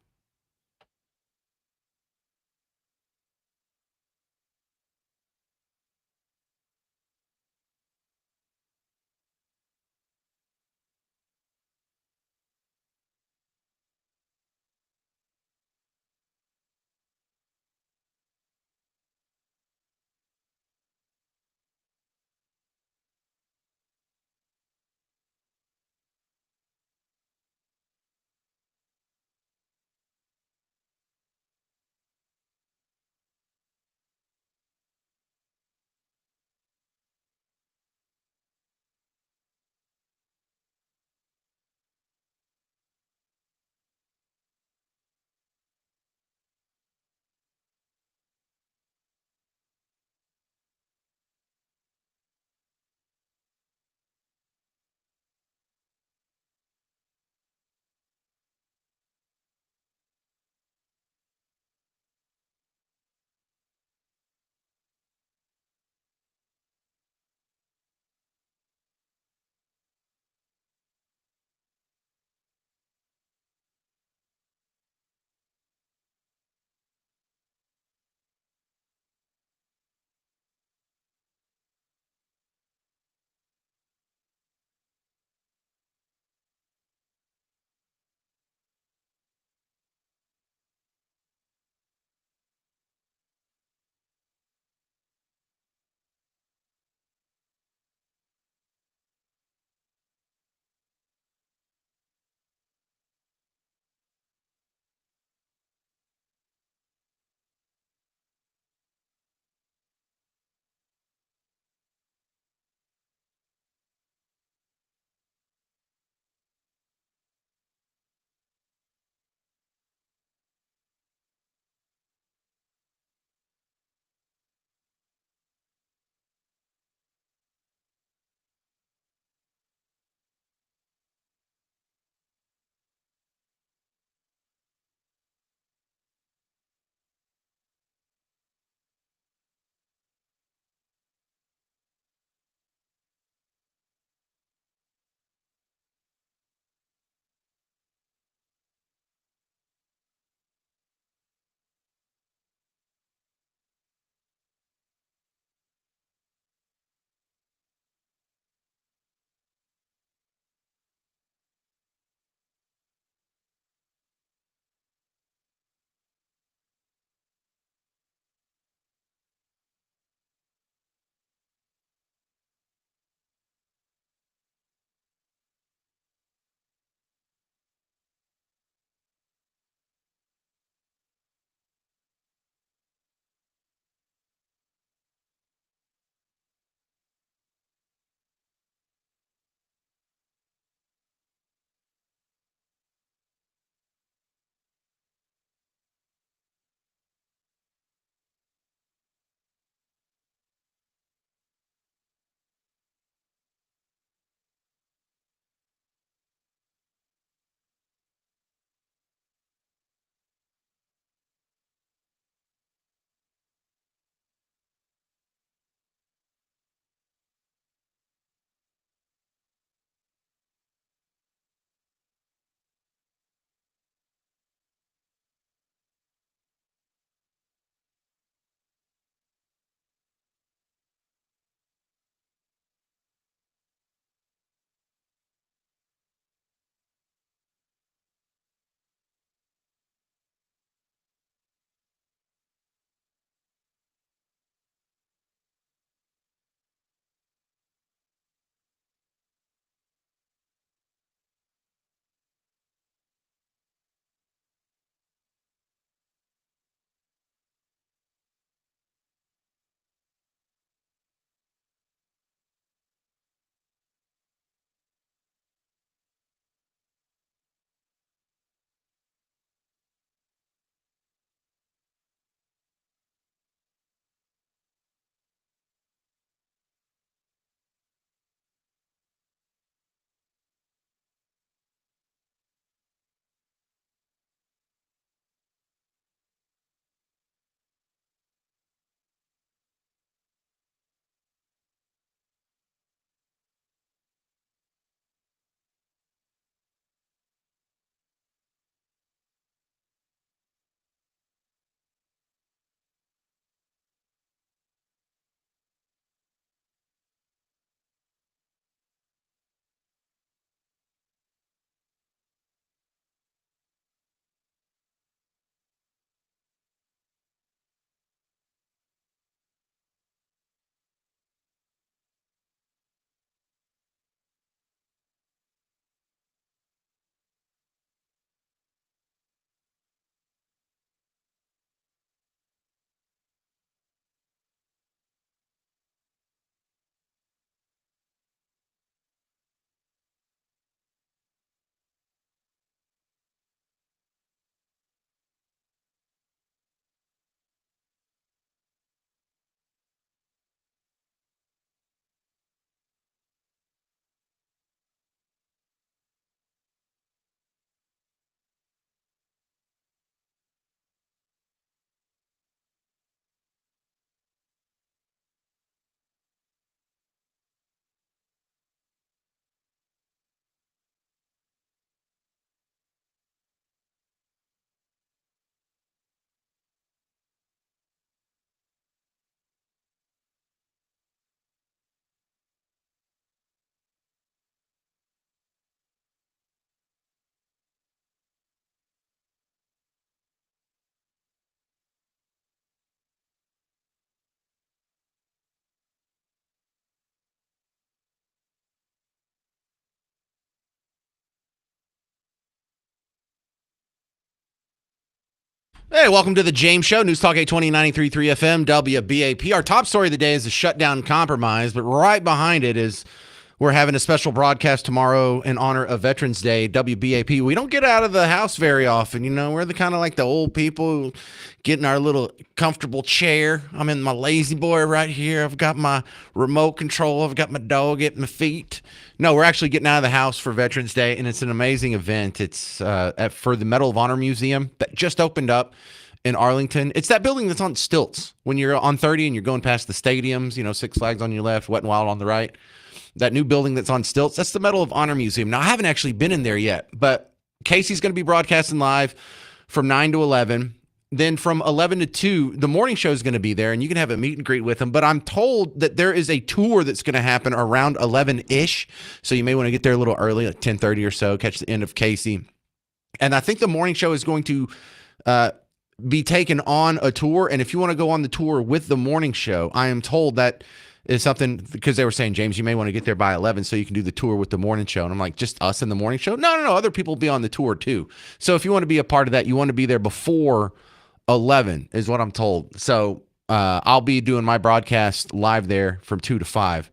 Hey, welcome to the James Show, News Talk 820 93.3 FM, WBAP. Our top story of the day is the shutdown compromise, but right behind it is we're having a special broadcast tomorrow in honor of Veterans Day, WBAP. We don't get out of the house very often, you know. We're the kind of like the old people getting our little comfortable chair. I'm in my lazy boy right here. I've got my remote control. I've got my dog at my feet. No, we're actually getting out of the house for Veterans Day, and it's an amazing event. It's for the Medal of Honor Museum that just opened up in Arlington. It's that building that's on stilts when you're on 30 and you're going past the stadiums, you know, Six Flags on your left, Wet n Wild on the right. That new building that's on stilts, that's the Medal of Honor Museum. Now, I haven't actually been in there yet, but Casey's going to be broadcasting live from 9 to 11. Then from 11 to 2, the morning show is going to be there, and you can have a meet and greet with them. But I'm told that there is a tour that's going to happen around 11-ish, so you may want to get there a little early, like 10:30 or so, catch the end of Casey. And I think the morning show is going to be taken on a tour, and if you want to go on the tour with the morning show, I am told that is something, because they were saying, James, you may want to get there by 11 so you can do the tour with the morning show. And I'm like, just us in the morning show? No. Other people will be on the tour too. So if you want to be a part of that, you want to be there before 11 is what I'm told. So I'll be doing my broadcast live there from 2 to 5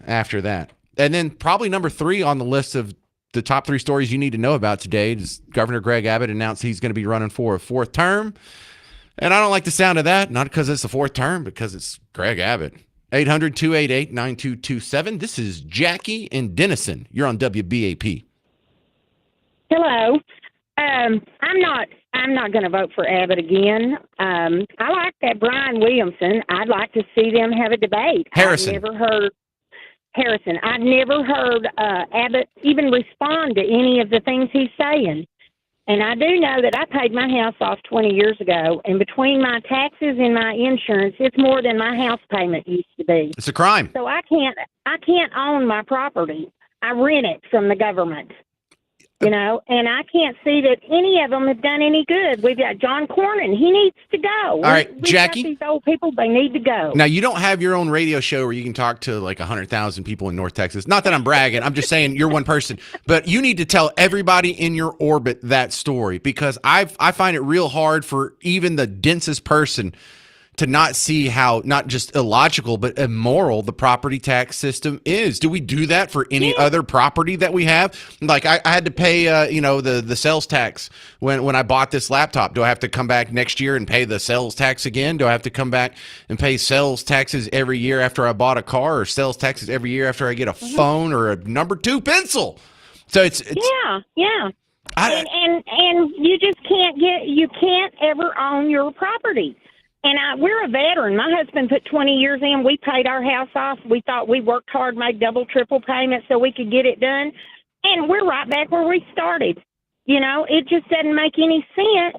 after that. And then probably number 3 on the list of the top 3 stories you need to know about today is Governor Greg Abbott announced he's going to be running for a 4th term. And I don't like the sound of that, not because it's the 4th term, because it's Greg Abbott. 800-288-9227. This is Jackie in Denison. You're on WBAP. Hello. I'm not going to vote for Abbott again. I like that Brian Williamson. I'd like to see them have a debate. Harrison. I've never heard Abbott even respond to any of the things he's saying. And I do know that I paid my house off 20 years ago, and between my taxes and my insurance, it's more than my house payment used to be. It's a crime. So I can't own my property. I rent it from the government. You know, and I can't see that any of them have done any good. We've got John Cornyn. He needs to go. All right, Jackie. These old people, they need to go. Now, you don't have your own radio show where you can talk to like 100,000 people in North Texas. Not that I'm bragging. I'm just saying you're one person. But you need to tell everybody in your orbit that story, because I find it real hard for even the densest person to not see how not just illogical but immoral the property tax system is. Do we do that for any other property that we have? Like I had to pay the sales tax when I bought this laptop. Do I have to come back next year and pay the sales tax again? Do I have to come back and pay sales taxes every year after I bought a car, or sales taxes every year after I get a phone or a number 2 pencil? So it's yeah. And you just can't ever own your property. And we're a veteran. My husband put 20 years in. We paid our house off. We thought we worked hard, made double, triple payments so we could get it done. And we're right back where we started. You know, it just doesn't make any sense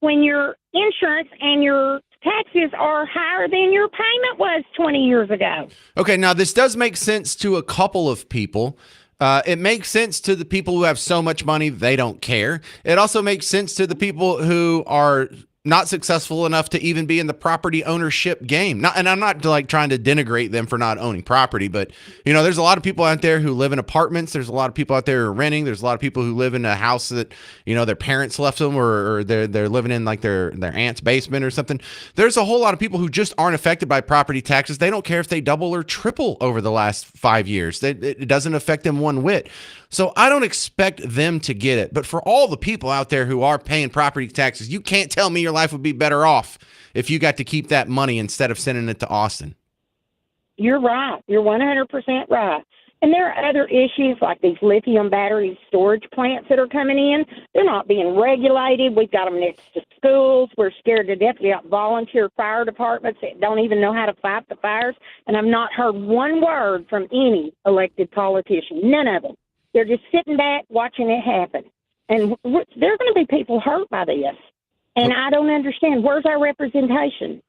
when your insurance and your taxes are higher than your payment was 20 years ago. Okay, now this does make sense to a couple of people. It makes sense to the people who have so much money they don't care. It also makes sense to the people who are not successful enough to even be in the property ownership game. And I'm not like trying to denigrate them for not owning property, but you know, there's a lot of people out there who live in apartments. There's a lot of people out there who are renting. There's a lot of people who live in a house that, you know, their parents left them, or they're living in like their aunt's basement or something. There's a whole lot of people who just aren't affected by property taxes. They don't care if they double or triple over the last 5 years. It doesn't affect them one whit. So I don't expect them to get it. But for all the people out there who are paying property taxes, you can't tell me your life would be better off if you got to keep that money instead of sending it to Austin. You're right. You're 100% right. And there are other issues like these lithium battery storage plants that are coming in. They're not being regulated. We've got them next to schools. We're scared to death. We got volunteer fire departments that don't even know how to fight the fires. And I've not heard one word from any elected politician, none of them. They're just sitting back watching it happen. And there are going to be people hurt by this. And I don't understand. Where's our representation?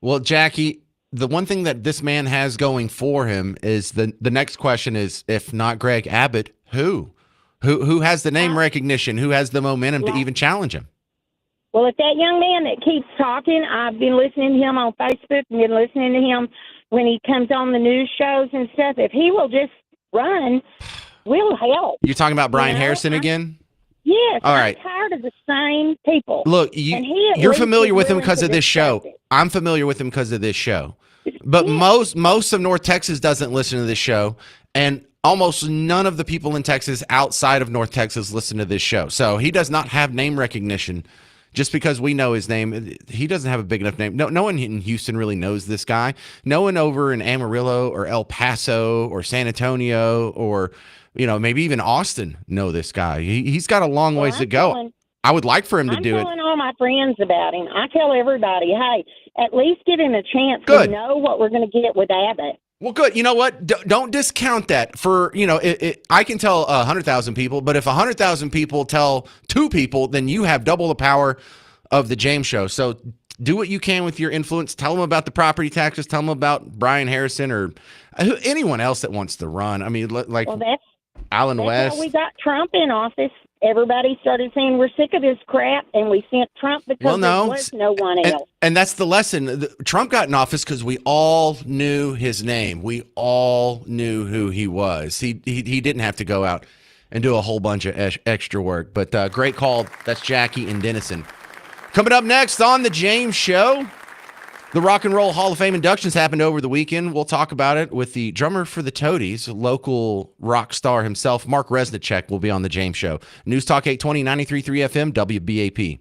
Well, Jackie, the one thing that this man has going for him is the next question is, if not Greg Abbott, who? Who has the name recognition? Who has the momentum to even challenge him? Well, if that young man that keeps talking, I've been listening to him on Facebook and been listening to him when he comes on the news shows and stuff. If he will just run, we'll help. You're talking about Brian Harrison again? Yes, All I'm right. tired of the same people. Look, And he at you're least familiar is with him willing because to of this discuss show. it. I'm familiar with him because of this show. But most of North Texas doesn't listen to this show, and almost none of the people in Texas outside of North Texas listen to this show. So he does not have name recognition. Just because we know his name, he doesn't have a big enough name. No one in Houston really knows this guy. No one over in Amarillo or El Paso or San Antonio or maybe even Austin know this guy. He's got a long ways to go. I would like for him to do it. I'm telling all my friends about him. I tell everybody, hey, at least give him a chance Good. to know what we're going to get with Abbott. Well, good. You know what? Don't discount that. I can tell 100,000 people, but if 100,000 people tell 2 people, then you have double the power of the James Show. So do what you can with your influence. Tell them about the property taxes. Tell them about Brian Harrison or anyone else that wants to run. I mean, like Alan That's West. why we got Trump in office. Everybody started saying we're sick of this crap, and we sent Trump because there was no one else. And that's the lesson. Trump got in office because we all knew his name. We all knew who he was. He didn't have to go out and do a whole bunch of extra work. But great call. That's Jackie and Denison. Coming up next on The James Show, the Rock and Roll Hall of Fame inductions happened over the weekend. We'll talk about it with the drummer for the Toadies, local rock star himself, Mark Resnicek, will be on The James Show. News Talk 820, 93.3 FM, WBAP.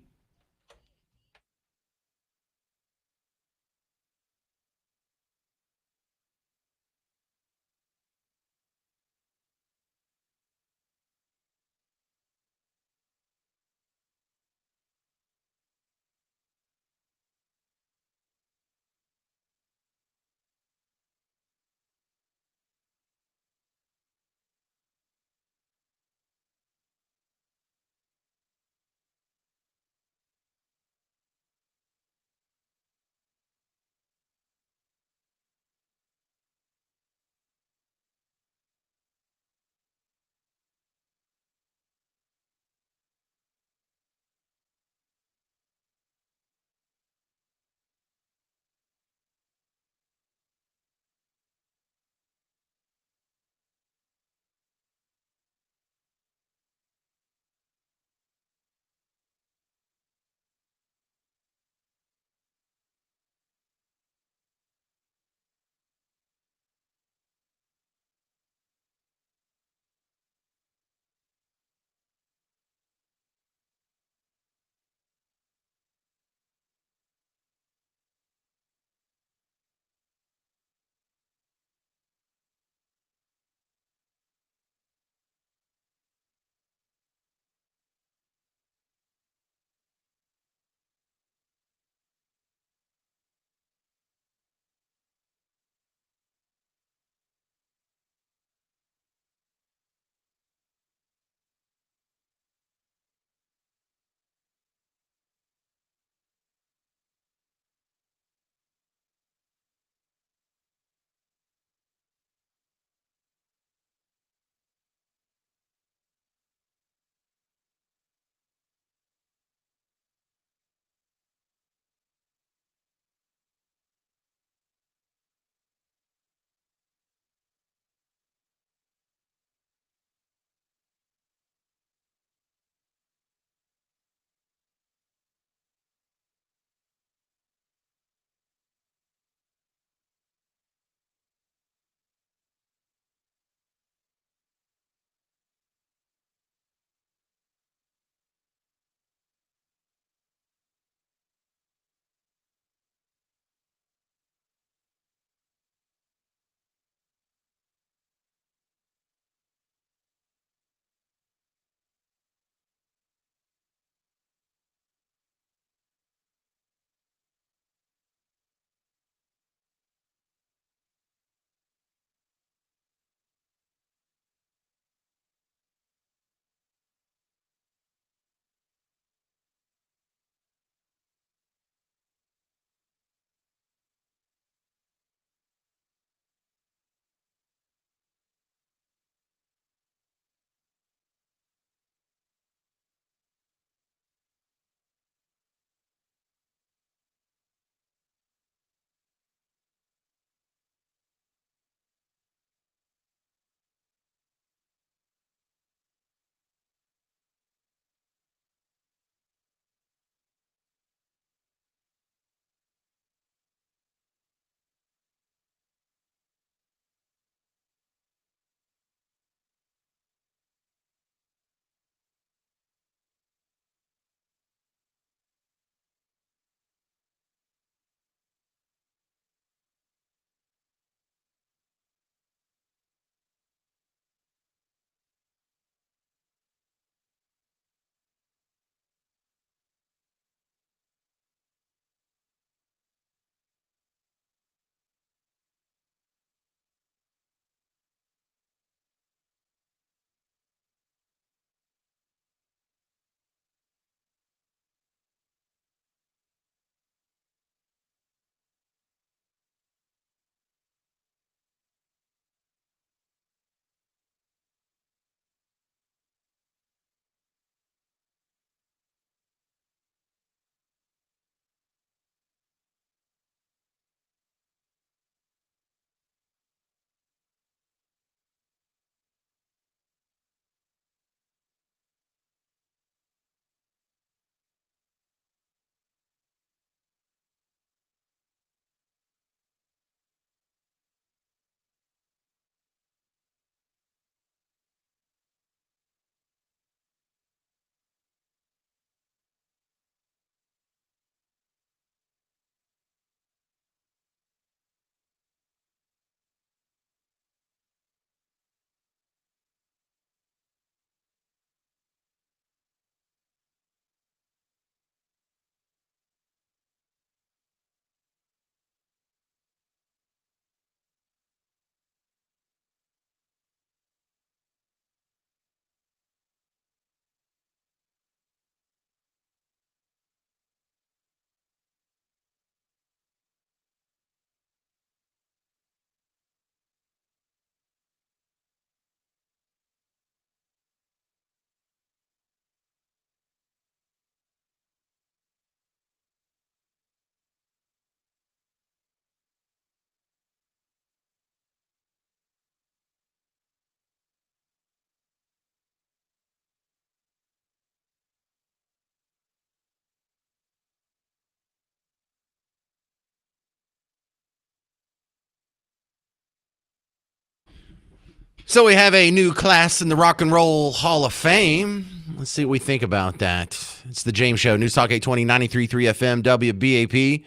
So we have a new class in the Rock and Roll Hall of Fame. Let's see what we think about that. It's the James Show, News Talk 820, 93.3 FM, WBAP.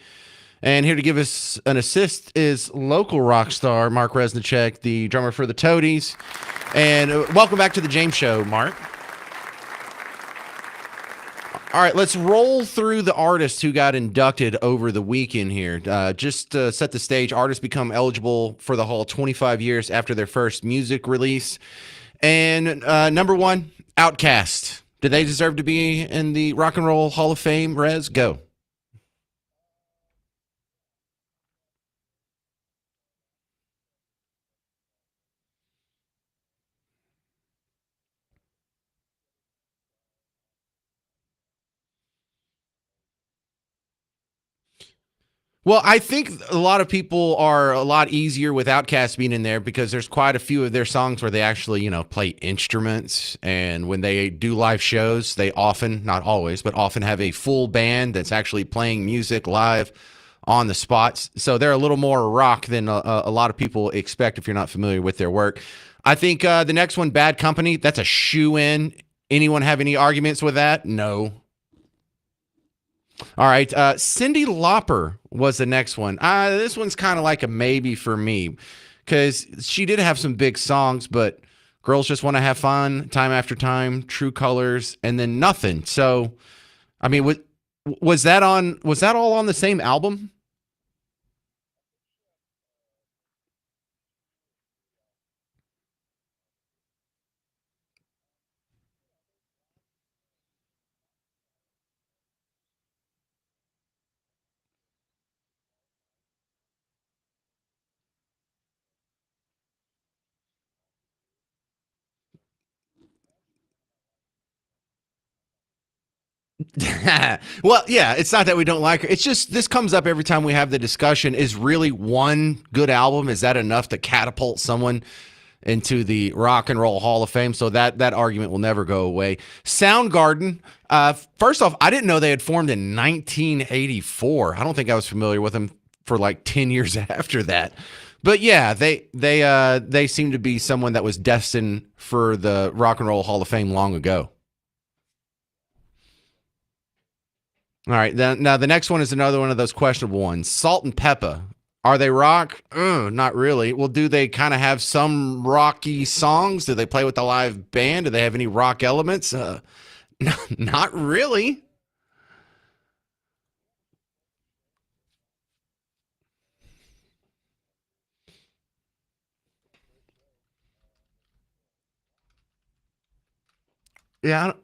And here to give us an assist is local rock star Mark Resnicek, the drummer for the Toadies. And welcome back to the James Show, Mark. All right, let's roll through the artists who got inducted over the weekend here. Just to set the stage, artists become eligible for the Hall 25 years after their first music release. And number one, Outkast. Do they deserve to be in the Rock and Roll Hall of Fame? Rez, go. Well, I think a lot of people are a lot easier with Outkast being in there because there's quite a few of their songs where they actually, play instruments. And when they do live shows, they often, not always, but often have a full band that's actually playing music live on the spots. So they're a little more rock than a lot of people expect if you're not familiar with their work. I think the next one, Bad Company, that's a shoe-in. Anyone have any arguments with that? No. All right. Cyndi Lauper was the next one. This one's kind of like a maybe for me because she did have some big songs, but Girls Just Want to Have Fun, Time After Time, True Colors, and then Nothing. So, I mean, was that all on the same album? Well, yeah, it's not that we don't like her. It's just this comes up every time we have the discussion. Is really one good album, is that enough to catapult someone into the Rock and Roll Hall of Fame? So that argument will never go away. Soundgarden, first off, I didn't know they had formed in 1984. I don't think I was familiar with them for like 10 years after that. But yeah, they seem to be someone that was destined for the Rock and Roll Hall of Fame long ago. All right. Now the next one is another one of those questionable ones. Salt and Pepper. Are they rock? Not really. Well, do they kind of have some rocky songs? Do they play with a live band? Do they have any rock elements? Not really. Yeah.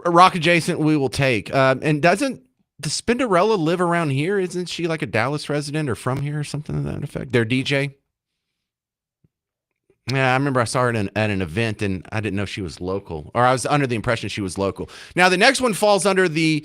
Rock adjacent, we will take. And doesn't the Spinderella live around here? Isn't she like a Dallas resident or from here or something to that effect? Their DJ? Yeah, I remember I saw her at an event and I didn't know she was local, or I was under the impression she was local. Now, the next one falls under the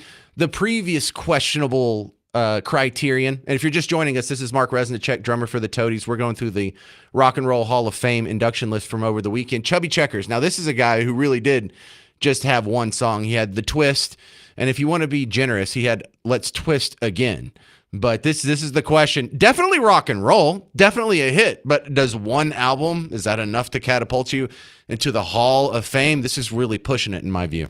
previous questionable criterion. And if you're just joining us, this is Mark Resnicek, drummer for the Toadies. We're going through the Rock and Roll Hall of Fame induction list from over the weekend. Chubby Checkers. Now, this is a guy who really did just have one song. He had The Twist, and if you want to be generous, he had Let's Twist Again. But this is the question. Definitely rock and roll, definitely a hit. But does one album, is that enough to catapult you into the Hall of Fame? This is really pushing it in my view.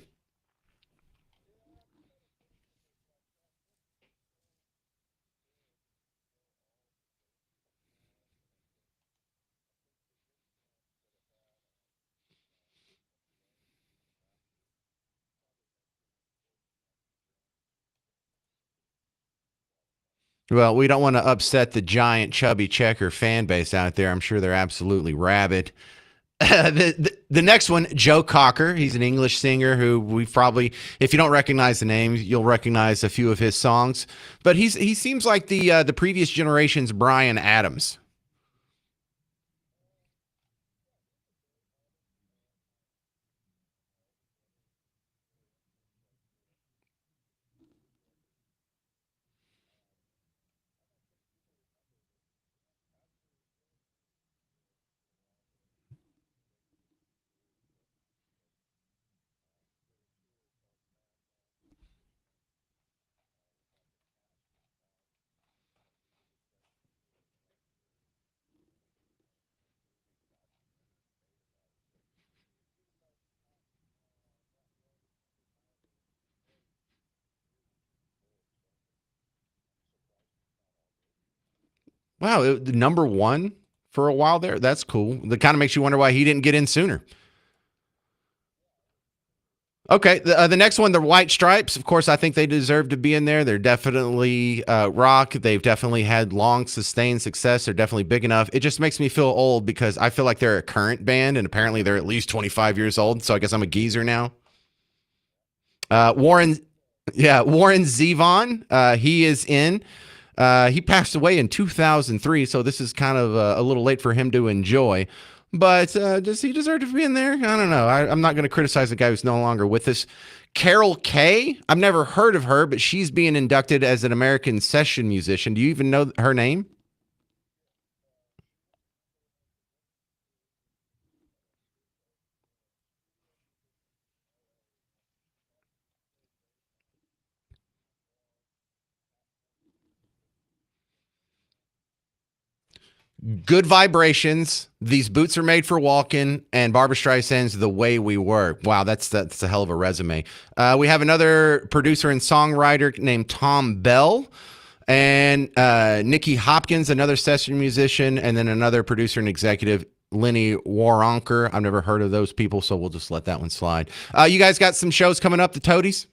Well, we don't want to upset the giant Chubby Checker fan base out there. I'm sure they're absolutely rabid. The next one, Joe Cocker. He's an English singer who we probably, if you don't recognize the name, you'll recognize a few of his songs. But he seems like the previous generation's Bryan Adams. Wow, number one for a while there. That's cool. That kind of makes you wonder why he didn't get in sooner. Okay, the next one, the White Stripes. Of course, I think they deserve to be in there. They're definitely rock. They've definitely had long, sustained success. They're definitely big enough. It just makes me feel old because I feel like they're a current band, and apparently they're at least 25 years old. So I guess I'm a geezer now. Warren Zevon. He is in. He passed away in 2003, so this is kind of a little late for him to enjoy. But does he deserve to be in there? I don't know. I'm not going to criticize a guy who's no longer with us. Carol Kay, I've never heard of her, but she's being inducted as an American session musician. Do you even know her name? Good Vibrations. These boots are made for walking, and Barbra Streisand's The Way We Were. Wow, that's a hell of a resume. We have another producer and songwriter named Tom Bell, and Nikki Hopkins, another session musician, and then another producer and executive, Lenny Waronker. I've never heard of those people, so we'll just let that one slide. You guys got some shows coming up, the Toadies?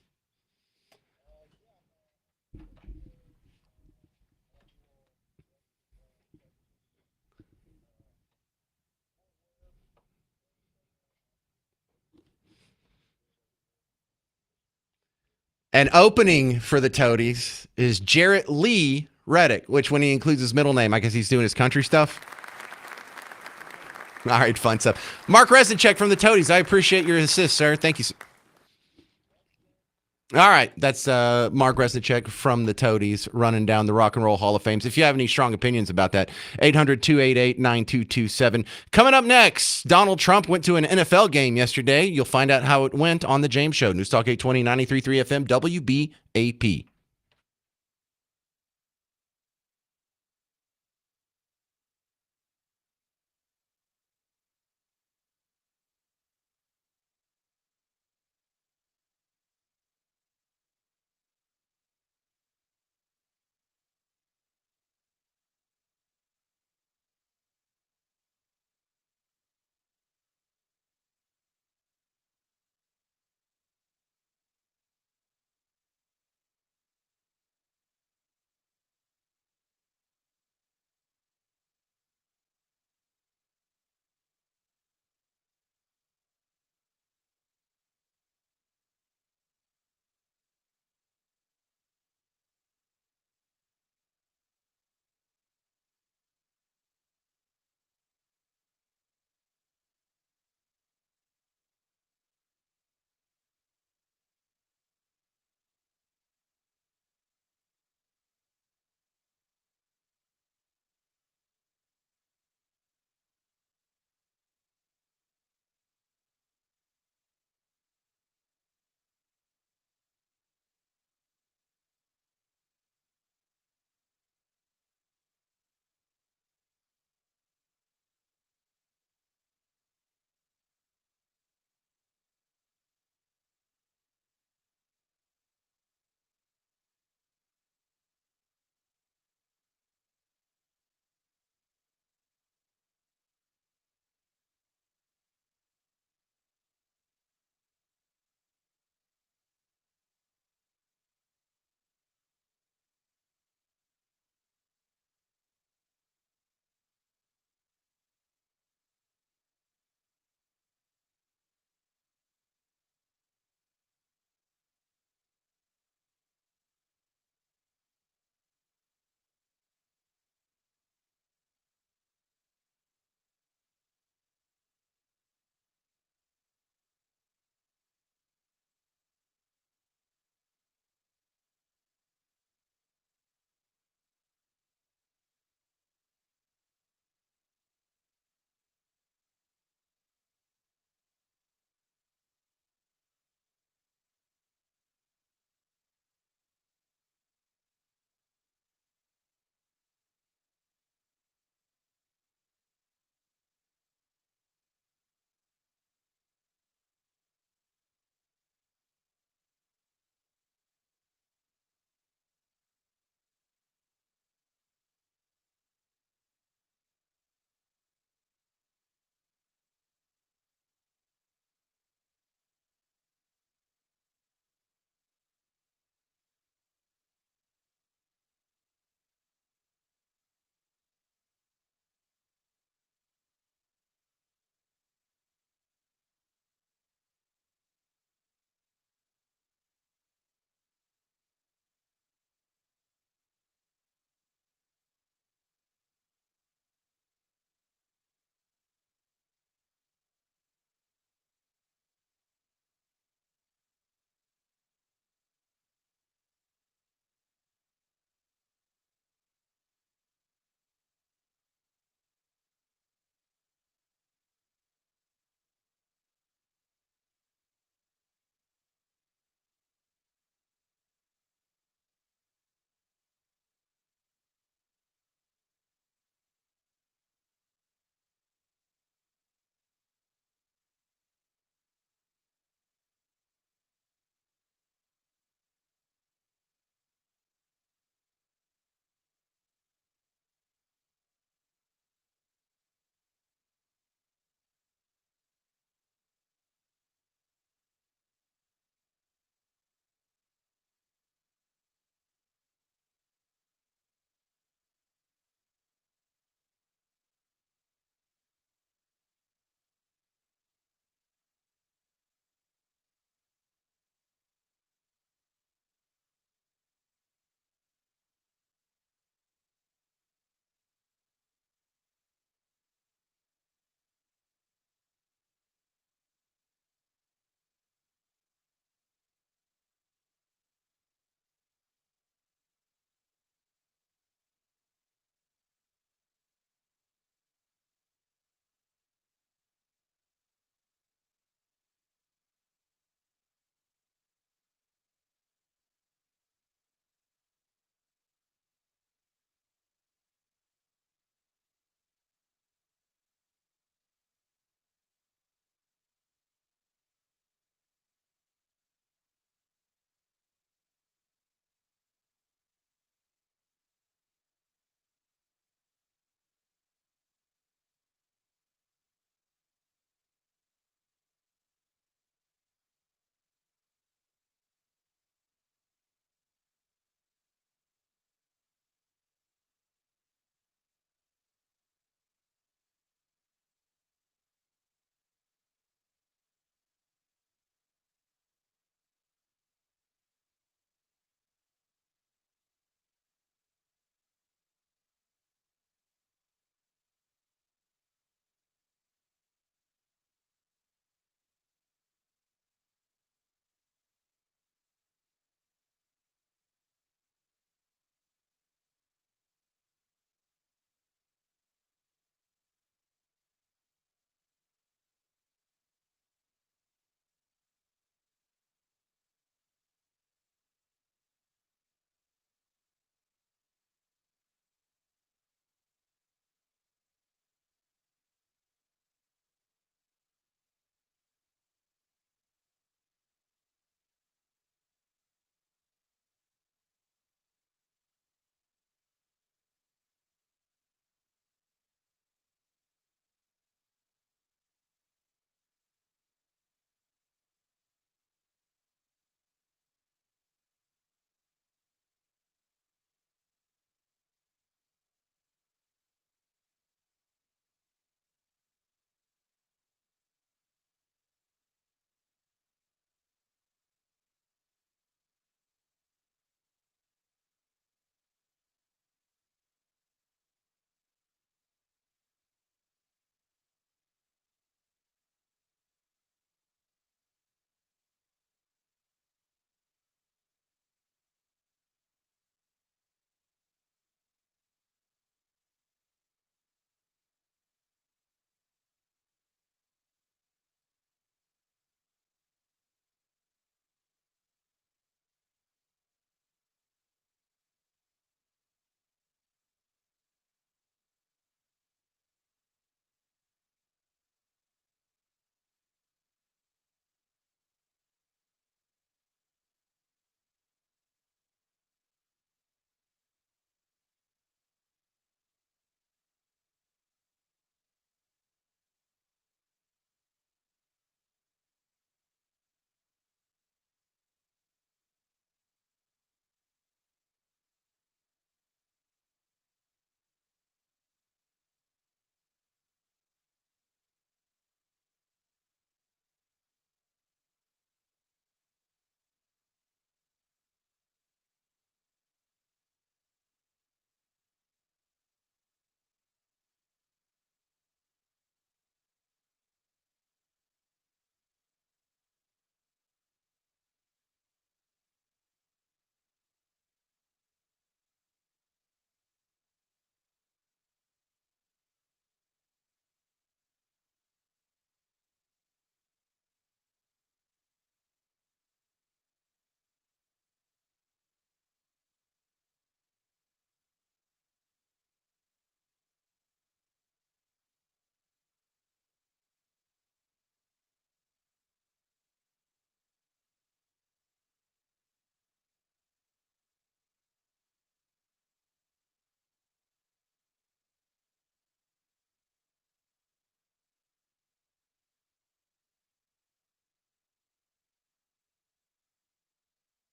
And opening for the Toadies is Jarrett Lee Reddick, which when he includes his middle name, I guess he's doing his country stuff. All right, fun stuff. Mark Resincheck from the Toadies. I appreciate your assist, sir. Thank you. All right, that's Mark Resincheck from the Toadies running down the Rock and Roll Hall of Fames. If you have any strong opinions about that, 800-288-9227. Coming up next, Donald Trump went to an NFL game yesterday. You'll find out how it went on The James Show. News Talk 820, 93.3 FM, WBAP.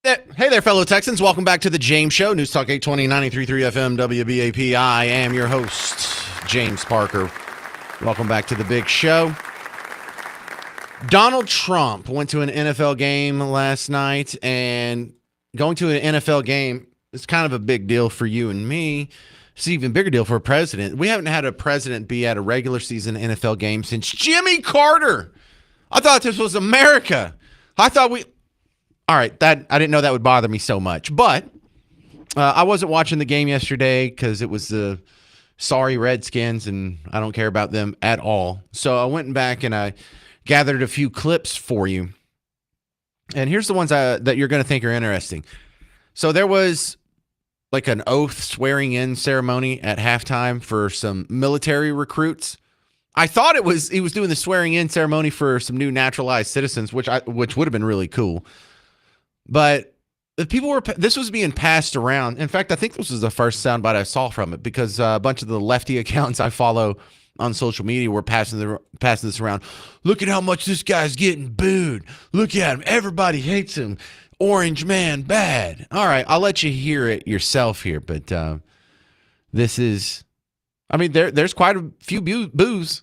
Hey there, fellow Texans. Welcome back to the James Show. News Talk 820, 93.3 FM, WBAP. I am your host, James Parker. Welcome back to the big show. Donald Trump went to an NFL game last night, and going to an NFL game is kind of a big deal for you and me. It's an even bigger deal for a president. We haven't had a president be at a regular season NFL game since Jimmy Carter. I thought this was America. All right, that I didn't know that would bother me so much. But I wasn't watching the game yesterday because it was the sorry Redskins, and I don't care about them at all. So I went back and I gathered a few clips for you. And here's the ones that you're going to think are interesting. So there was like an oath swearing in ceremony at halftime for some military recruits. I thought he was doing the swearing in ceremony for some new naturalized citizens, which would have been really cool. But this was being passed around. In fact, I think this was the first soundbite I saw from it because a bunch of the lefty accounts I follow on social media were passing this around. Look at how much this guy's getting booed. Look at him. Everybody hates him. Orange man bad. All right, I'll let you hear it yourself here. But this is, I mean, there's quite a few boos.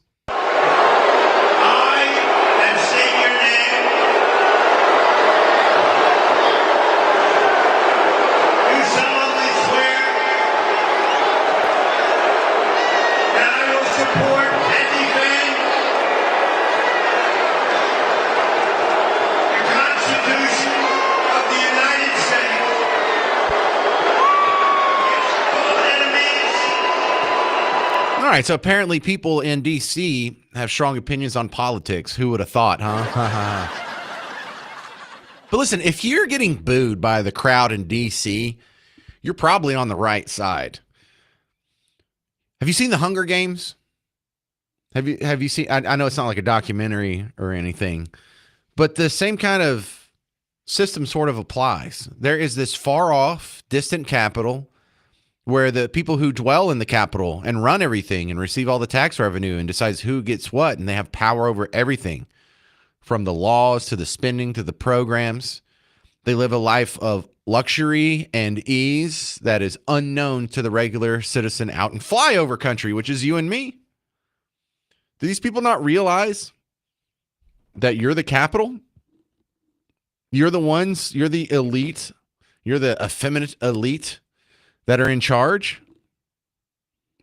All right, so apparently people in D.C. have strong opinions on politics. Who would have thought, huh? But listen, if you're getting booed by the crowd in D.C., you're probably on the right side. Have you seen the Hunger Games? Have you seen? I know it's not like a documentary or anything, but the same kind of system sort of applies. There is this far off, distant capital where the people who dwell in the capital and run everything and receive all the tax revenue and decides who gets what, and they have power over everything, from the laws to the spending to the programs. They live a life of luxury and ease that is unknown to the regular citizen out in flyover country, which is you and me. Do these people not realize that you're the capital? You're the ones, you're the elite, you're the effeminate elite that are in charge.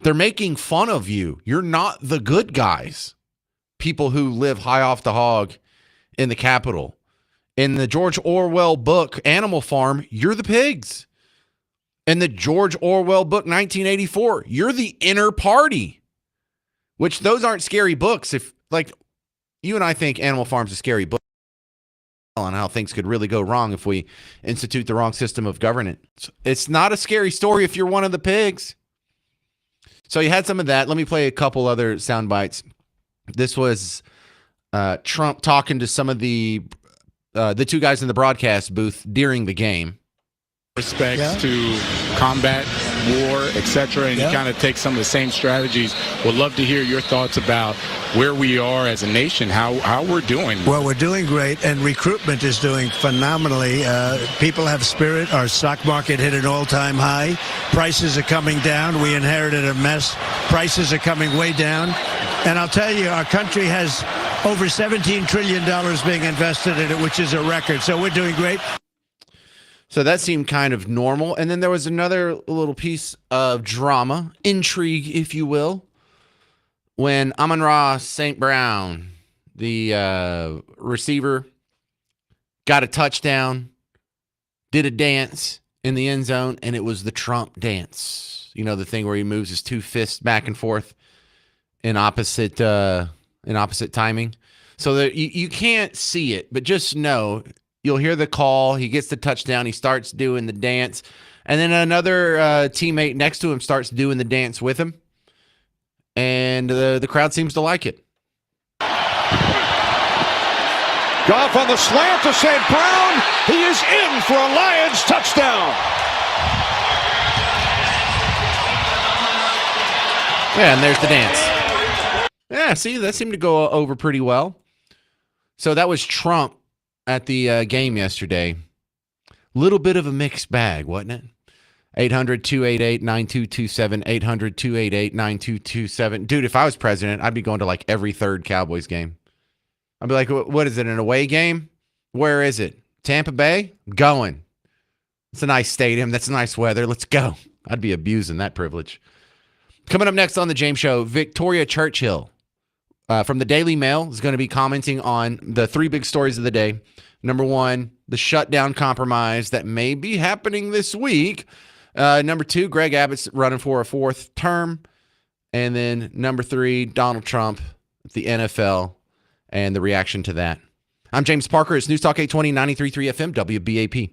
They're making fun of you. You're not the good guys. People who live high off the hog in the Capitol. In the George Orwell book, Animal Farm, you're the pigs. In the George Orwell book, 1984, you're the inner party. Which those aren't scary books. If, like, you and I think Animal Farm's a scary book on how things could really go wrong if we institute the wrong system of governance. It's not a scary story if you're one of the pigs. So you had some of that. Let me play a couple other sound bites. This was Trump talking to some of the two guys in the broadcast booth during the game. Respects to combat, war, etc., and you kind of take some of the same strategies. Would love to hear your thoughts about where we are as a nation, how we're doing. Well, we're doing great, and recruitment is doing phenomenally. People have spirit. Our stock market hit an all-time high. Prices are coming down. We inherited a mess. Prices are coming way down. And I'll tell you, our country has over $17 trillion being invested in it, which is a record. So we're doing great. So that seemed kind of normal. And then there was another little piece of drama, intrigue, if you will, when Amon-Ra St. Brown, the receiver, got a touchdown, did a dance in the end zone, and it was the Trump dance. You know, the thing where he moves his two fists back and forth in opposite timing. So that you can't see it, but just know you'll hear the call. He gets the touchdown. He starts doing the dance. And then another teammate next to him starts doing the dance with him. And the crowd seems to like it. Goff on the slant to St. Brown. He is in for a Lions touchdown. Yeah, and there's the dance. Yeah, see, that seemed to go over pretty well. So that was Trump at the game yesterday. Little bit of a mixed bag, wasn't it? 800-288-9227, 800-288-9227. Dude, if I was president, I'd be going to like every third Cowboys game. I'd be like, what is it, an away game? Where is it? Tampa Bay? Going. It's a nice stadium. That's nice weather. Let's go. I'd be abusing that privilege. Coming up next on The James Show, Victoria Churchill from the Daily Mail is going to be commenting on the three big stories of the day. Number one, the shutdown compromise that may be happening this week. Number two, Greg Abbott's running for a fourth term. And then number three, Donald Trump, the NFL, and the reaction to that. I'm James Parker. It's News Talk 820, 93.3 FM, WBAP.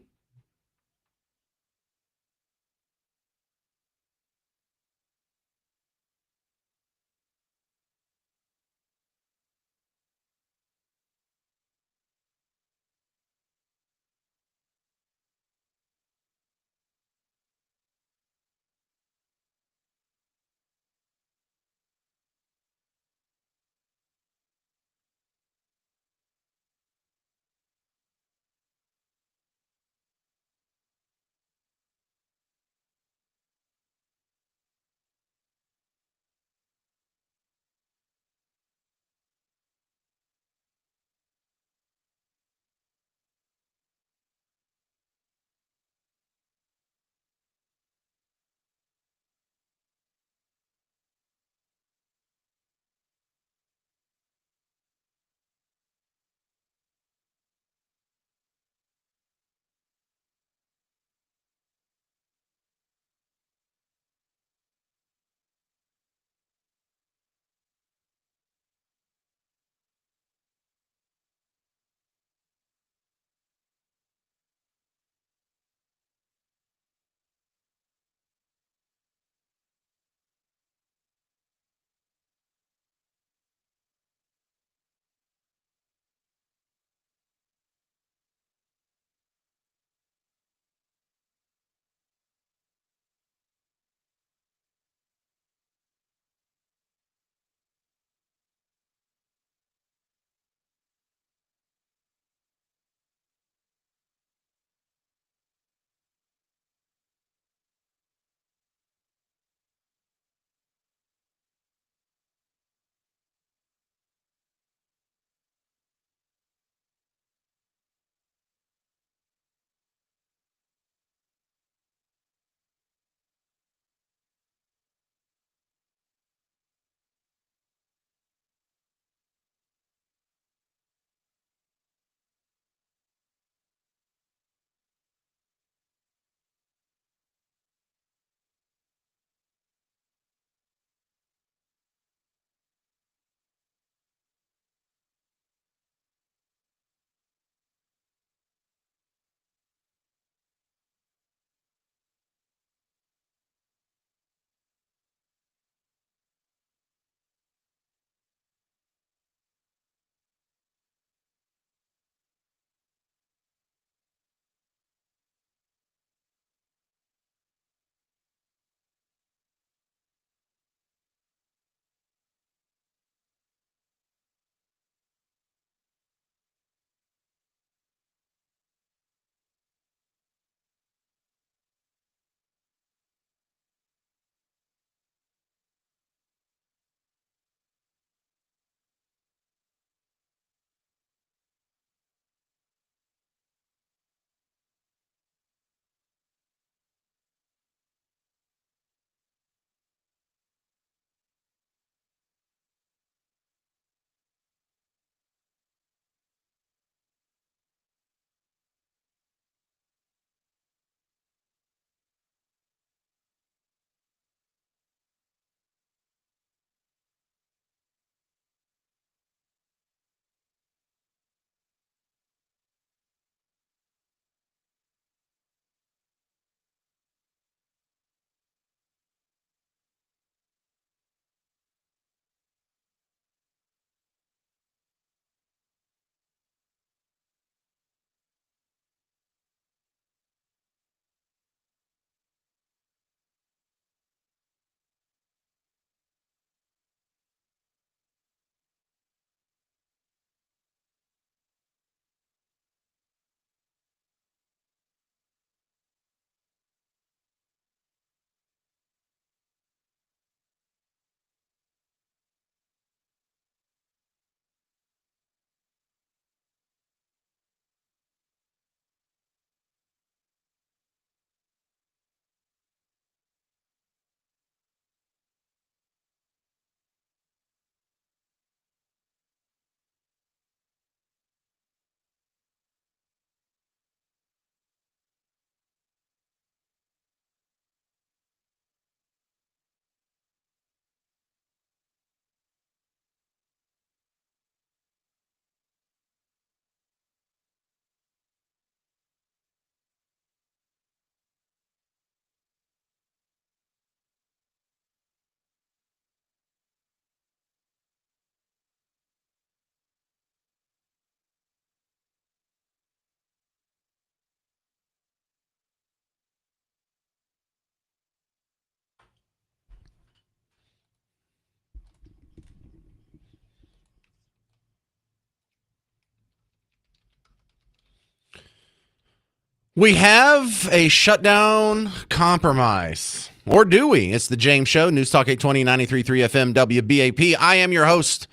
We have a shutdown compromise. Or do we? It's the James Show, News Talk 820, 93.3 FM, WBAP. I am your host,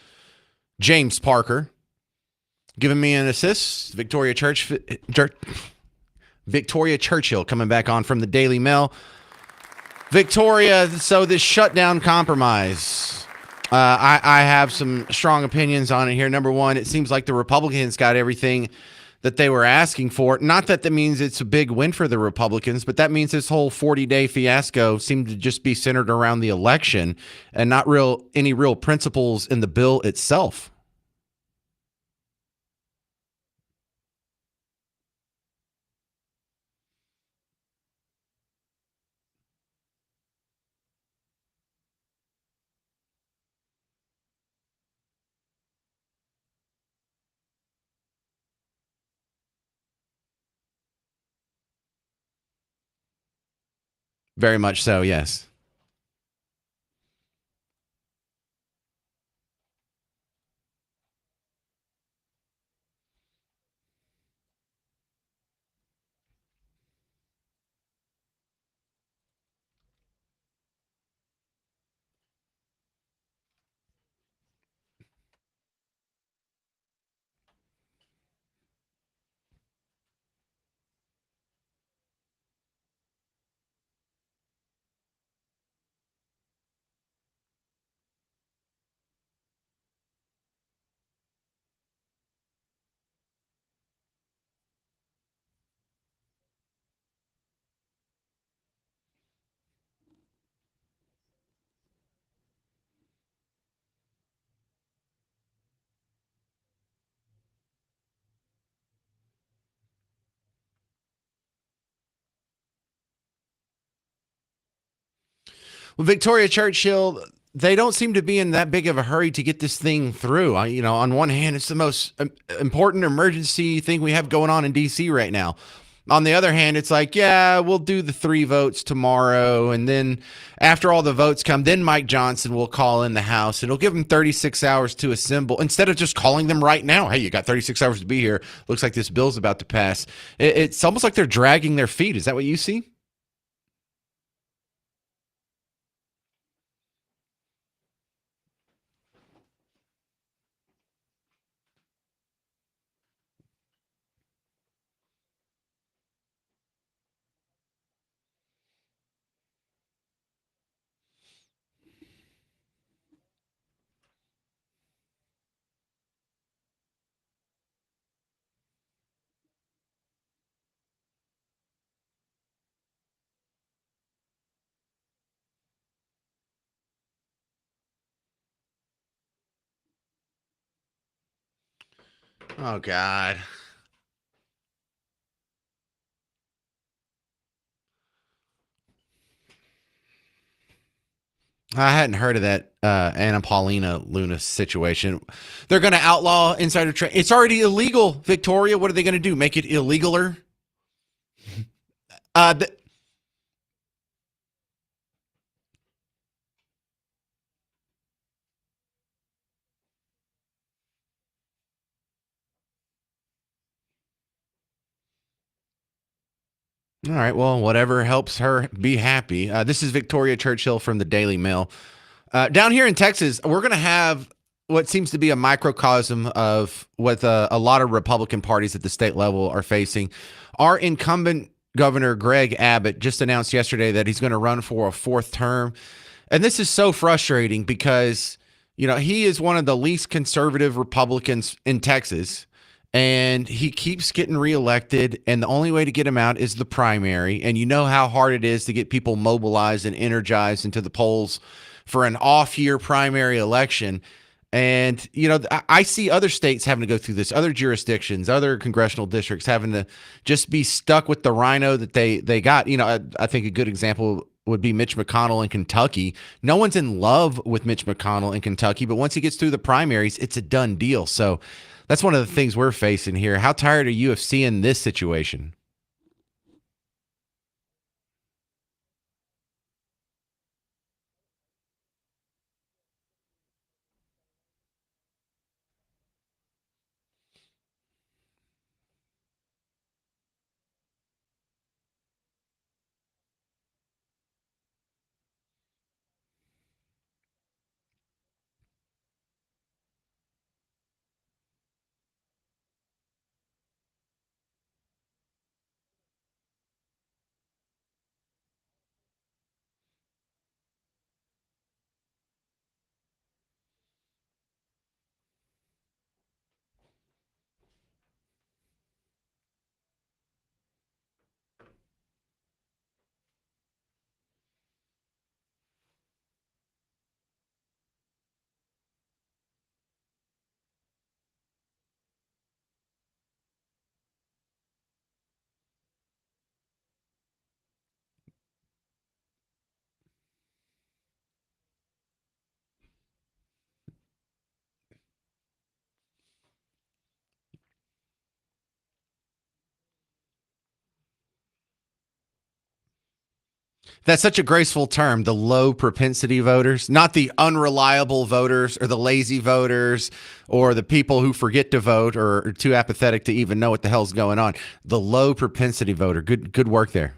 James Parker. Giving me an assist, Victoria Churchill coming back on from the Daily Mail. Victoria, so this shutdown compromise, I have some strong opinions on it here. Number one, it seems like the Republicans got everything that they were asking for. Not that means it's a big win for the Republicans, but that means this whole 40-day fiasco seemed to just be centered around the election and not any real principles in the bill itself. Very much so, yes. Well, Victoria Churchill, they don't seem to be in that big of a hurry to get this thing through. On one hand, it's the most important emergency thing we have going on in D.C. right now. On the other hand, it's like, yeah, we'll do the 3 votes tomorrow. And then after all the votes come, then Mike Johnson will call in the House. It'll give them 36 hours to assemble instead of just calling them right now. Hey, you got 36 hours to be here. Looks like this bill's about to pass. It's almost like they're dragging their feet. Is that what you see? Oh, God. I hadn't heard of that Anna Paulina Luna situation. They're going to outlaw insider trading. It's already illegal, Victoria. What are they going to do? Make it illegaler? Uh, th- all right. Well, whatever helps her be happy. This is Victoria Churchill from the Daily Mail. Down here in Texas, we're going to have what seems to be a microcosm of what a lot of Republican parties at the state level are facing. Our incumbent Governor Greg Abbott just announced yesterday that he's going to run for a 4th term. And this is so frustrating because, he is one of the least conservative Republicans in Texas. And he keeps getting reelected, and the only way to get him out is the primary. And you know how hard it is to get people mobilized and energized into the polls for an off-year primary election. And, I see other states having to go through this, other jurisdictions, other congressional districts having to just be stuck with the rhino that they got. I think a good example would be Mitch McConnell in Kentucky. No one's in love with Mitch McConnell in Kentucky, but once he gets through the primaries, it's a done deal. So that's one of the things we're facing here. How tired are you of seeing this situation? That's such a graceful term, the low propensity voters, not the unreliable voters or the lazy voters or the people who forget to vote or are too apathetic to even know what the hell's going on. The low propensity voter. Good work there.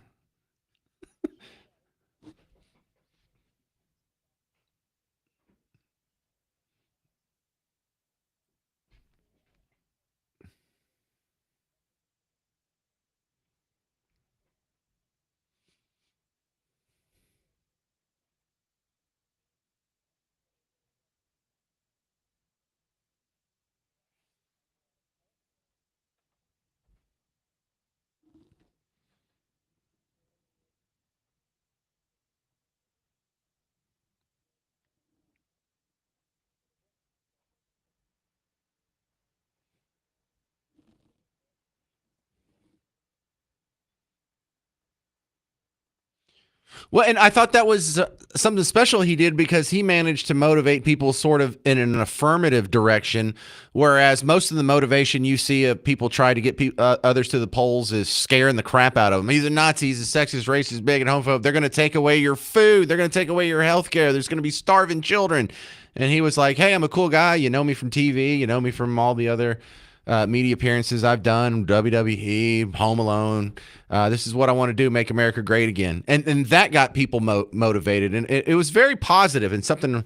Well, and I thought that was something special he did because he managed to motivate people sort of in an affirmative direction, whereas most of the motivation you see of people try to get others to the polls is scaring the crap out of them. He's a Nazi, he's a sexist, racist, bigot, homophobe. They're going to take away your food. They're going to take away your health care. There's going to be starving children. And he was like, hey, I'm a cool guy. You know me from TV. You know me from all the other media appearances I've done, WWE, Home Alone. This is what I want to do, make America great again. And that got people motivated. And it was very positive and something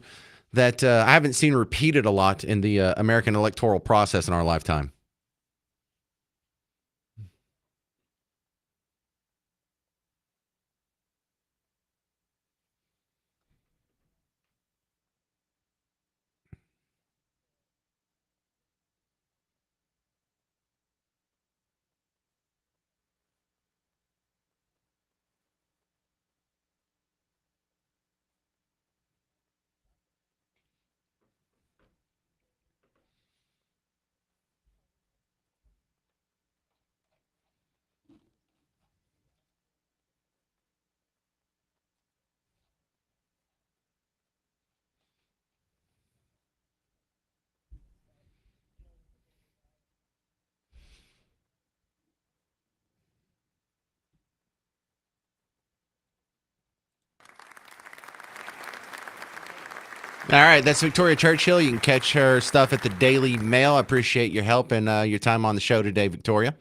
that I haven't seen repeated a lot in the American electoral process in our lifetime. All right, that's Victoria Churchill. You can catch her stuff at the Daily Mail. I appreciate your help and your time on the show today, Victoria.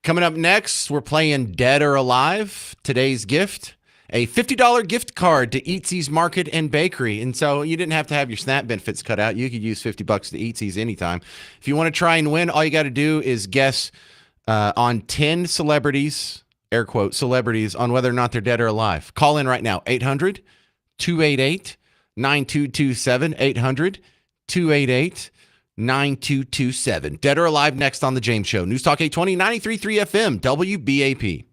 Coming up next, we're playing Dead or Alive. Today's gift, a $50 gift card to Eatsy's Market and Bakery. And so you didn't have to have your SNAP benefits cut out. You could use $50 to Eatsy's anytime. If you want to try and win, all you got to do is guess on 10 celebrities, air quote, celebrities, on whether or not they're dead or alive. Call in right now, 800-288-9227, 800-288-9227. Dead or Alive next on The James Show. News Talk 820, 93.3 FM, WBAP.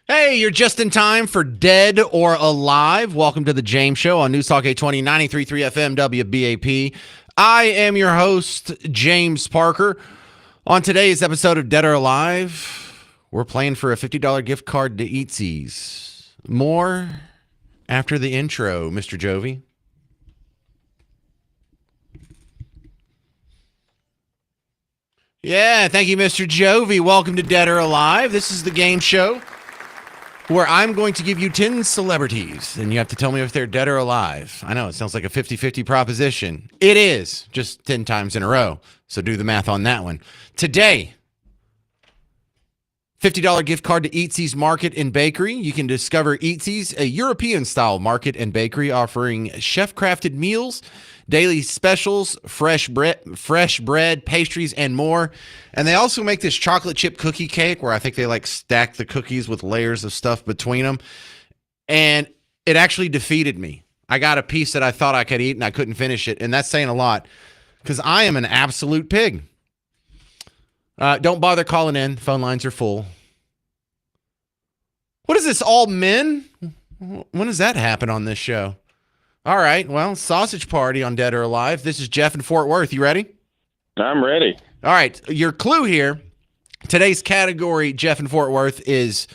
Hey, you're just in time for Dead or Alive. Welcome to the James Show on News Talk 820, 93.3 FM WBAP. I am your host, James Parker. On today's episode of Dead or Alive, we're playing for a $50 gift card to Eatsies. More after the intro, Mr. Jovi. Yeah, thank you, Mr. Jovi. Welcome to Dead or Alive. This is the game show where I'm going to give you 10 celebrities, and you have to tell me if they're dead or alive. I know, it sounds like a 50-50 proposition. It is, just 10 times in a row. So do the math on that one. Today, $50 gift card to Eatsies Market and Bakery. You can discover Eatsies, a European-style market and bakery offering chef-crafted meals, daily specials, fresh bread, pastries, and more. And they also make this chocolate chip cookie cake where I think they like stack the cookies with layers of stuff between them. And it actually defeated me. I got a piece that I thought I could eat and I couldn't finish it. And that's saying a lot because I am an absolute pig. Don't bother calling in. Phone lines are full. What is this, all men? When does that happen on this show? All right, well, sausage party on Dead or Alive. This is Jeff in Fort Worth. You ready? I'm ready. All right, your clue here. Today's category, Jeff in Fort Worth, is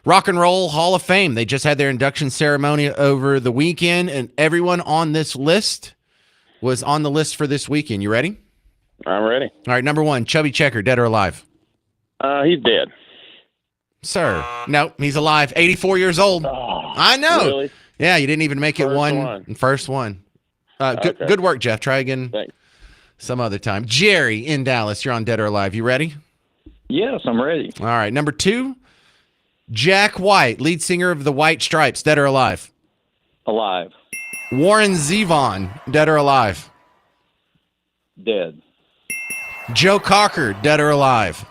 Rock and Roll Hall of Fame. They just had their induction ceremony over the weekend, and everyone on this list was on the list for this weekend. You ready? I'm ready. All right, number one, Chubby Checker, dead or alive? He's dead. Sir, no, he's alive. 84 years old. Oh, I know. Really? Yeah, you didn't even make it first one. Good work, Jeff. Try again some other time. Jerry in Dallas, you're on Dead or Alive. You ready? Yes, I'm ready. All right, number two, Jack White, lead singer of the White Stripes, dead or alive? Alive. Warren Zevon, dead or alive? Dead. Joe Cocker, dead or alive?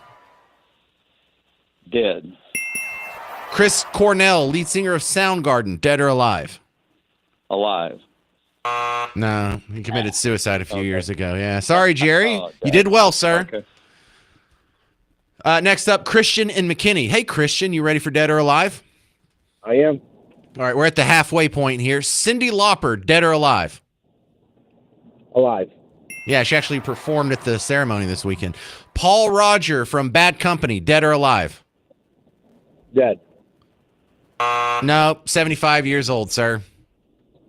Dead. Chris Cornell, lead singer of Soundgarden, dead or alive? Alive. No, he committed suicide a few years ago. Yeah, sorry, Jerry. You did well, sir. Okay. Next up, Christian and McKinney. Hey, Christian, you ready for Dead or Alive? I am. All right, we're at the halfway point here. Cyndi Lauper, dead or alive? Alive. Yeah, she actually performed at the ceremony this weekend. Paul Rodger from Bad Company, dead or alive? Dead. No, 75 years old, sir.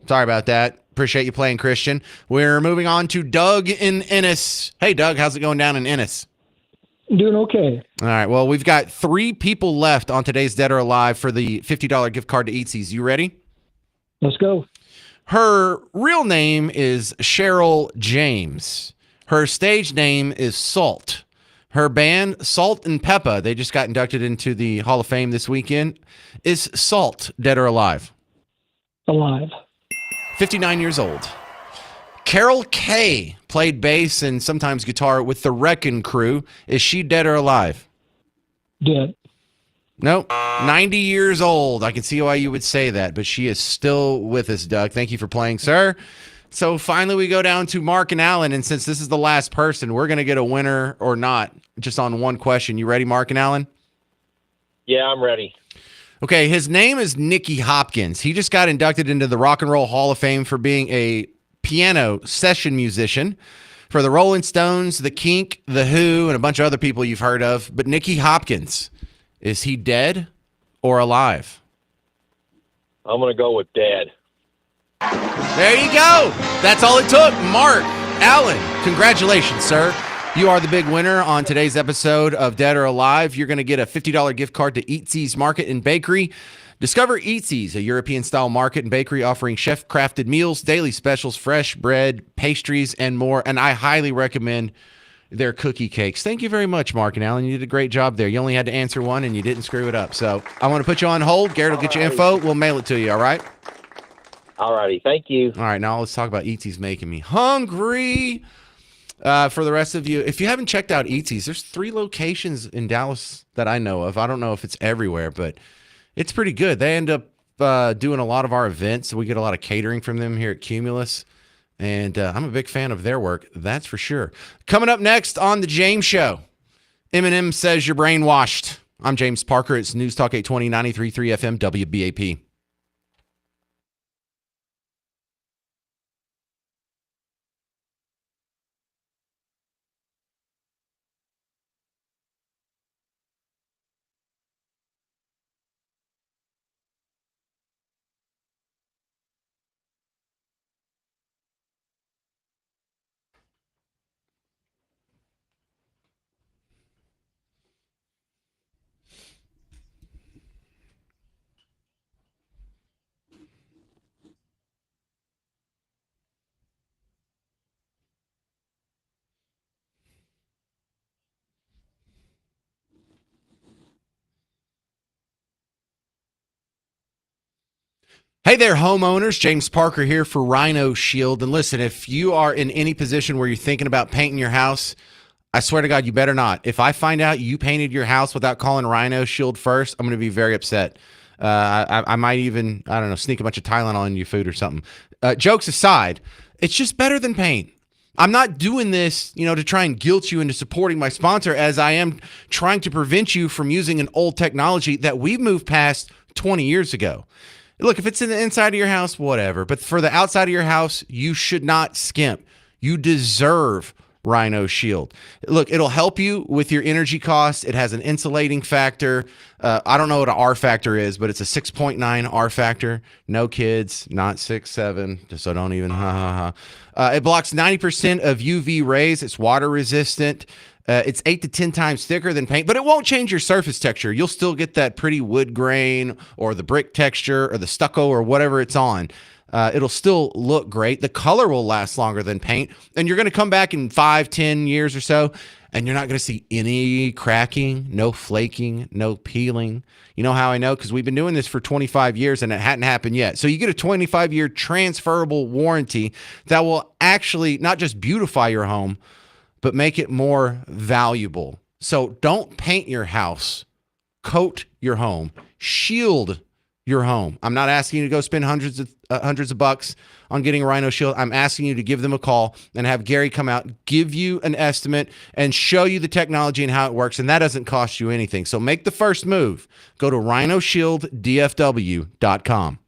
Sorry about that. Appreciate you playing, Christian. We're moving on to Doug in Ennis. Hey, Doug, how's it going down in Ennis? Doing okay. All right, well, we've got 3 people left on today's Dead or Alive for the $50 gift card to Eatsies. You ready? Let's go. Her real name is Cheryl James. Her stage name is Salt. Her band, Salt and Peppa, they just got inducted into the Hall of Fame this weekend. Is Salt dead or alive? Alive. 59 years old. Carol Kay played bass and sometimes guitar with the Wrecking Crew. Is she dead or alive? Dead. Nope. 90 years old. I can see why you would say that, but she is still with us, Doug. Thank you for playing, sir. So finally we go down to Mark and Alan, and since this is the last person, we're going to get a winner or not just on one question. You ready, Mark and Alan? Yeah, I'm ready. Okay, his name is Nicky Hopkins. He just got inducted into the Rock and Roll Hall of Fame for being a piano session musician for the Rolling Stones, the Kink, the Who, and a bunch of other people you've heard of. But Nicky Hopkins, is he dead or alive? I'm going to go with dead. There you go. That's all it took. Mark, Allen, congratulations, sir. You are the big winner on today's episode of Dead or Alive. You're going to get a $50 gift card to Eatsies Market and Bakery. Discover Eatsies, a European-style market and bakery offering chef-crafted meals, daily specials, fresh bread, pastries, and more. And I highly recommend their cookie cakes. Thank you very much, Mark and Allen. You did a great job there. You only had to answer one, and you didn't screw it up. So I want to put you on hold. Garrett will get you info. We'll mail it to you, all right? All righty. Thank you. All right, now let's talk about Eatsies making me hungry. For the rest of you, if you haven't checked out Eatsies, there's 3 locations in Dallas that I know of. I don't know if it's everywhere, but it's pretty good. They end up doing a lot of our events. So we get a lot of catering from them here at Cumulus. And I'm a big fan of their work, that's for sure. Coming up next on The James Show, Eminem says you're brainwashed. I'm James Parker. It's News Talk 820, 93.3 FM, WBAP. Hey there, homeowners. James Parker here for Rhino Shield. And listen, if you are in any position where you're thinking about painting your house, I swear to God, you better not. If I find out you painted your house without calling Rhino Shield first, I'm going to be very upset. I might even, I don't know, sneak a bunch of Tylenol in your food or something. Jokes aside, it's just better than paint. I'm not doing this, to try and guilt you into supporting my sponsor, as I am trying to prevent you from using an old technology that we've moved past 20 years ago. Look, if it's in the inside of your house, whatever. But for the outside of your house, you should not skimp. You deserve Rhino Shield. Look, it'll help you with your energy costs. It has an insulating factor. I don't know what an R factor is, but it's a 6.9 R factor. No kids, not 6, 7. So don't even it blocks 90% of UV rays. It's water resistant. It's 8 to 10 times thicker than paint, but it won't change your surface texture. You'll still get that pretty wood grain or the brick texture or the stucco or whatever it's on. It'll still look great. The color will last longer than paint. And you're going to come back in 5, 10 years or so, and you're not going to see any cracking, no flaking, no peeling. You know how I know? Because we've been doing this for 25 years and it hadn't happened yet. So you get a 25-year transferable warranty that will actually not just beautify your home, but make it more valuable. So don't paint your house, coat your home, shield your home. I'm not asking you to go spend hundreds of bucks on getting a Rhino Shield. I'm asking you to give them a call and have Gary come out, give you an estimate, and show you the technology and how it works. And that doesn't cost you anything. So make the first move. Go to rhinoshielddfw.com.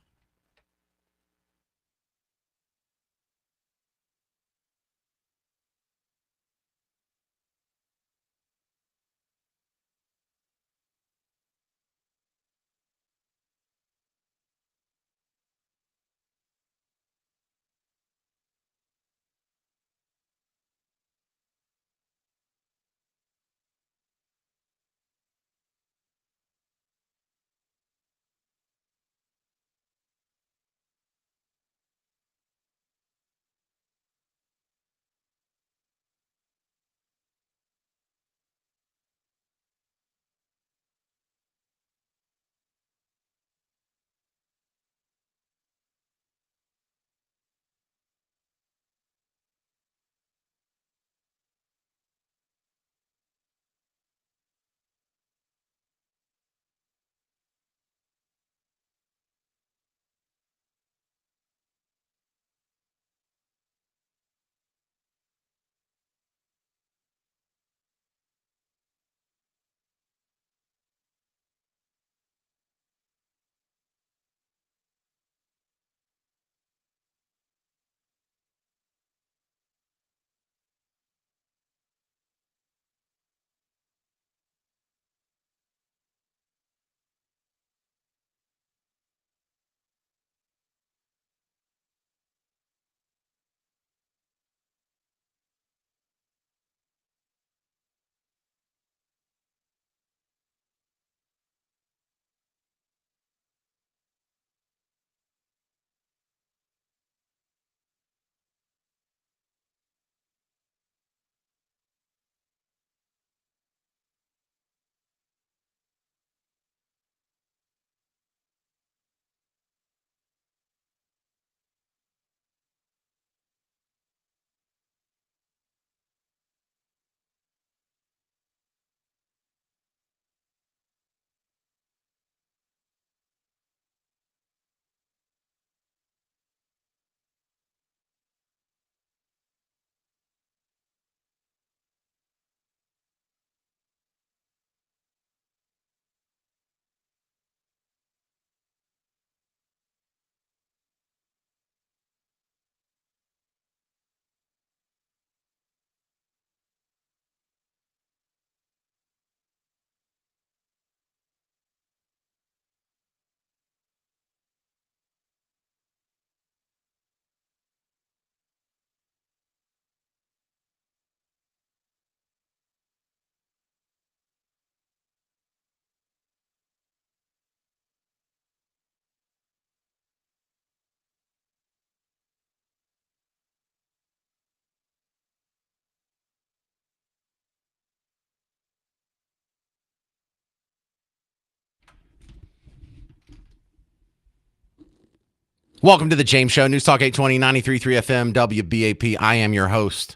Welcome to the James Show, News Talk 820, 93.3 FM, WBAP. I am your host,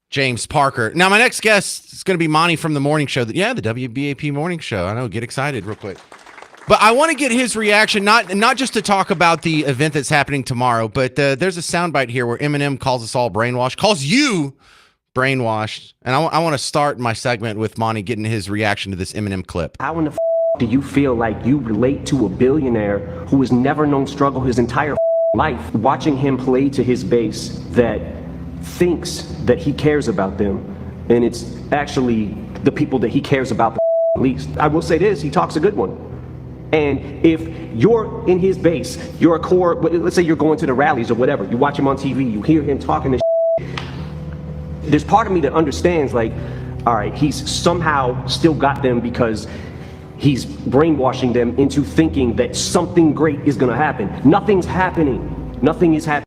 James Parker. Now, my next guest is going to be Monty from the morning show. The WBAP morning show. I know, get excited real quick. But I want to get his reaction, not just to talk about the event that's happening tomorrow, but there's a soundbite here where Eminem calls us all brainwashed, calls you brainwashed. And I want to start my segment with Monty getting his reaction to this Eminem clip. How in the do you feel like you relate to a billionaire who has never known struggle his entire life, watching him play to his base that thinks that he cares about them, and it's actually the people that he cares about the least? I will say this, he talks a good one. And if you're in his base, you're a core, let's say you're going to the rallies or whatever, you watch him on TV, you hear him talking this shit, there's part of me that understands, like, all right, he's somehow still got them because he's brainwashing them into thinking that something great is going to happen. Nothing's happening. Nothing is happening.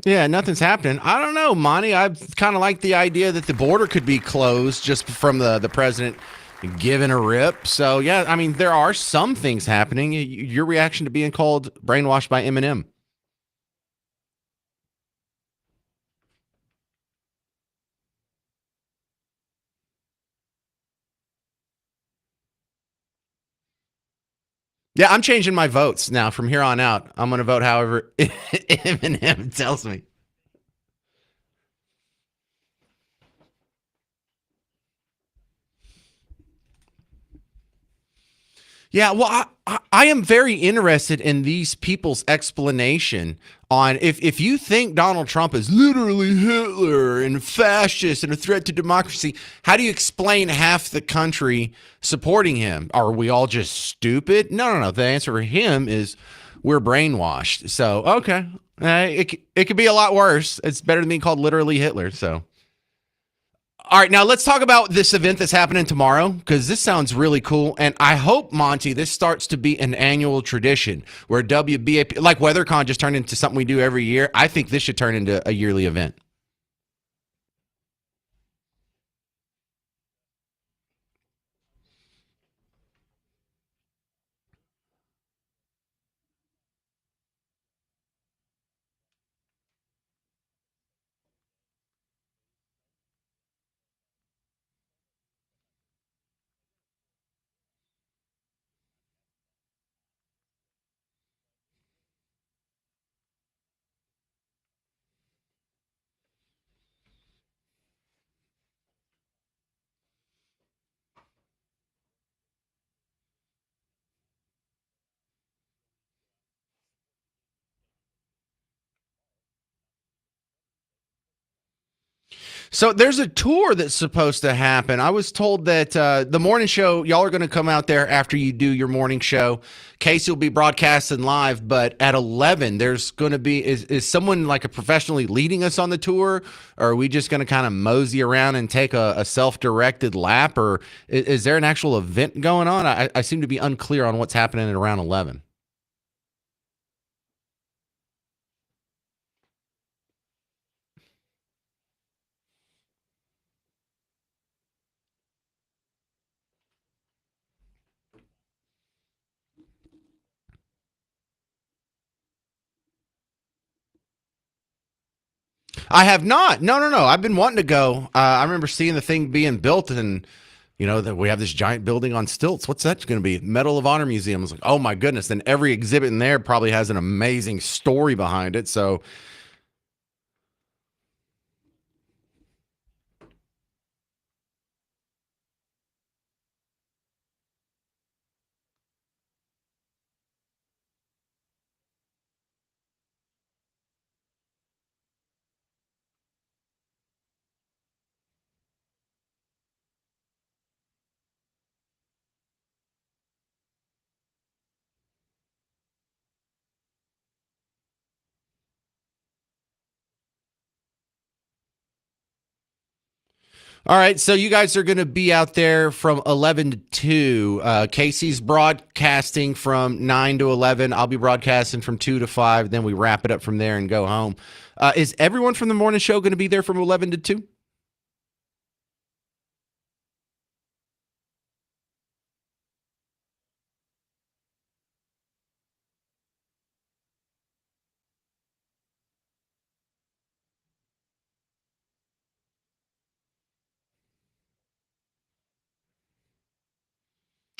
Yeah, nothing's happening. I don't know, Monty. I kind of like the idea that the border could be closed just from the president giving a rip. So, yeah, I mean, there are some things happening. Your reaction to being called brainwashed by Eminem? Yeah, I'm changing my votes now. From here on out, I'm going to vote however Eminem tells me. Yeah, well, I am very interested in these people's explanation on if you think Donald Trump is literally Hitler and fascist and a threat to democracy, how do you explain half the country supporting him? Are we all just stupid? No. The answer for him is we're brainwashed. So, okay. It could be a lot worse. It's better than being called literally Hitler, so. All right, now let's talk about this event that's happening tomorrow, because this sounds really cool. And I hope, Monty, this starts to be an annual tradition where WBAP, like WeatherCon just turned into something we do every year. I think this should turn into a yearly event. So there's a tour that's supposed to happen. I was told that the morning show, y'all are going to come out there after you do your morning show. Casey will be broadcasting live, but at 11, there's going to be, is someone like a professionally leading us on the tour? Or are we just going to kind of mosey around and take a self-directed lap? Or is there an actual event going on? I seem to be unclear on what's happening at around 11. I have not. No. I've been wanting to go. I remember seeing the thing being built, and that we have this giant building on stilts. What's that going to be? Medal of Honor Museum. I was like, oh my goodness. Then every exhibit in there probably has an amazing story behind it. So, all right. So you guys are going to be out there from 11 to 2. Casey's broadcasting from 9 to 11. I'll be broadcasting from 2 to 5. Then we wrap it up from there and go home. Is everyone from the morning show going to be there from 11 to 2?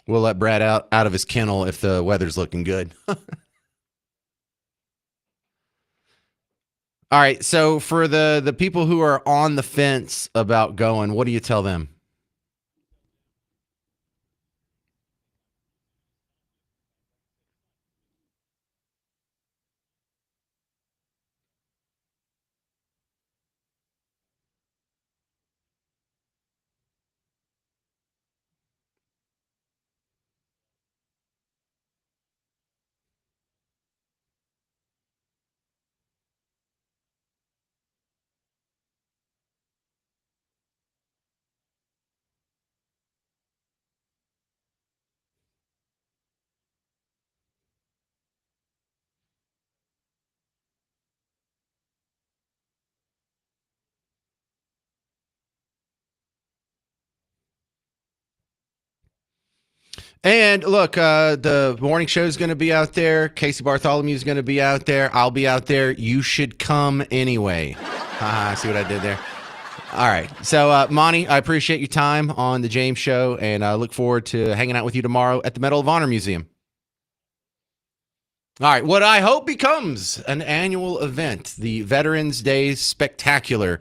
We'll let Brad out of his kennel if the weather's looking good. All right. So for the people who are on the fence about going, what do you tell them? And look, the morning show is going to be out there. Casey Bartholomew is going to be out there. I'll be out there. You should come anyway. See what I did there? All right. So, Monty, I appreciate your time on the James Show, and I look forward to hanging out with you tomorrow at the Medal of Honor Museum. All right. What I hope becomes an annual event, the Veterans Day Spectacular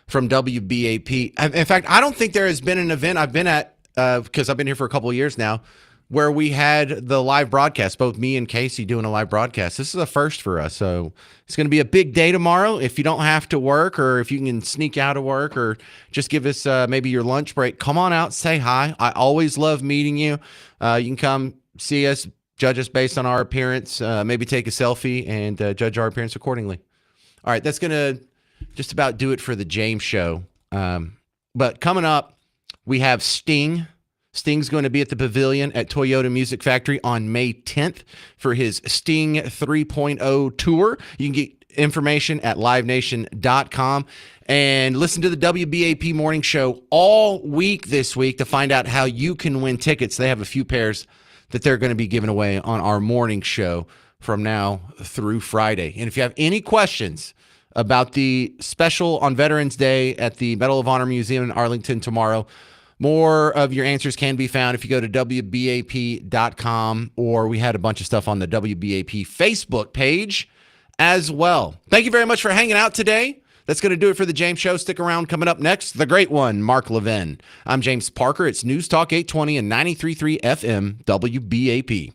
from WBAP. In fact, I don't think there has been an event I've been at, because I've been here for a couple of years now, where we had the live broadcast, both me and Casey doing a live broadcast. This is a first for us. So it's going to be a big day tomorrow. If you don't have to work, or if you can sneak out of work, or just give us maybe your lunch break, come on out, say hi. I always love meeting you. You can come see us, judge us based on our appearance, maybe take a selfie and judge our appearance accordingly. All right, that's going to just about do it for the James Show. But coming up, we have Sting. Sting's going to be at the Pavilion at Toyota Music Factory on May 10th for his Sting 3.0 tour. You can get information at livenation.com and listen to the WBAP Morning Show all week this week to find out how you can win tickets. They have a few pairs that they're going to be giving away on our morning show from now through Friday. And if you have any questions about the special on Veterans Day at the Medal of Honor Museum in Arlington tomorrow, more of your answers can be found if you go to WBAP.com, or we had a bunch of stuff on the WBAP Facebook page as well. Thank you very much for hanging out today. That's going to do it for the James Show. Stick around. Coming up next, the great one, Mark Levin. I'm James Parker. It's News Talk 820 and 93.3 FM WBAP.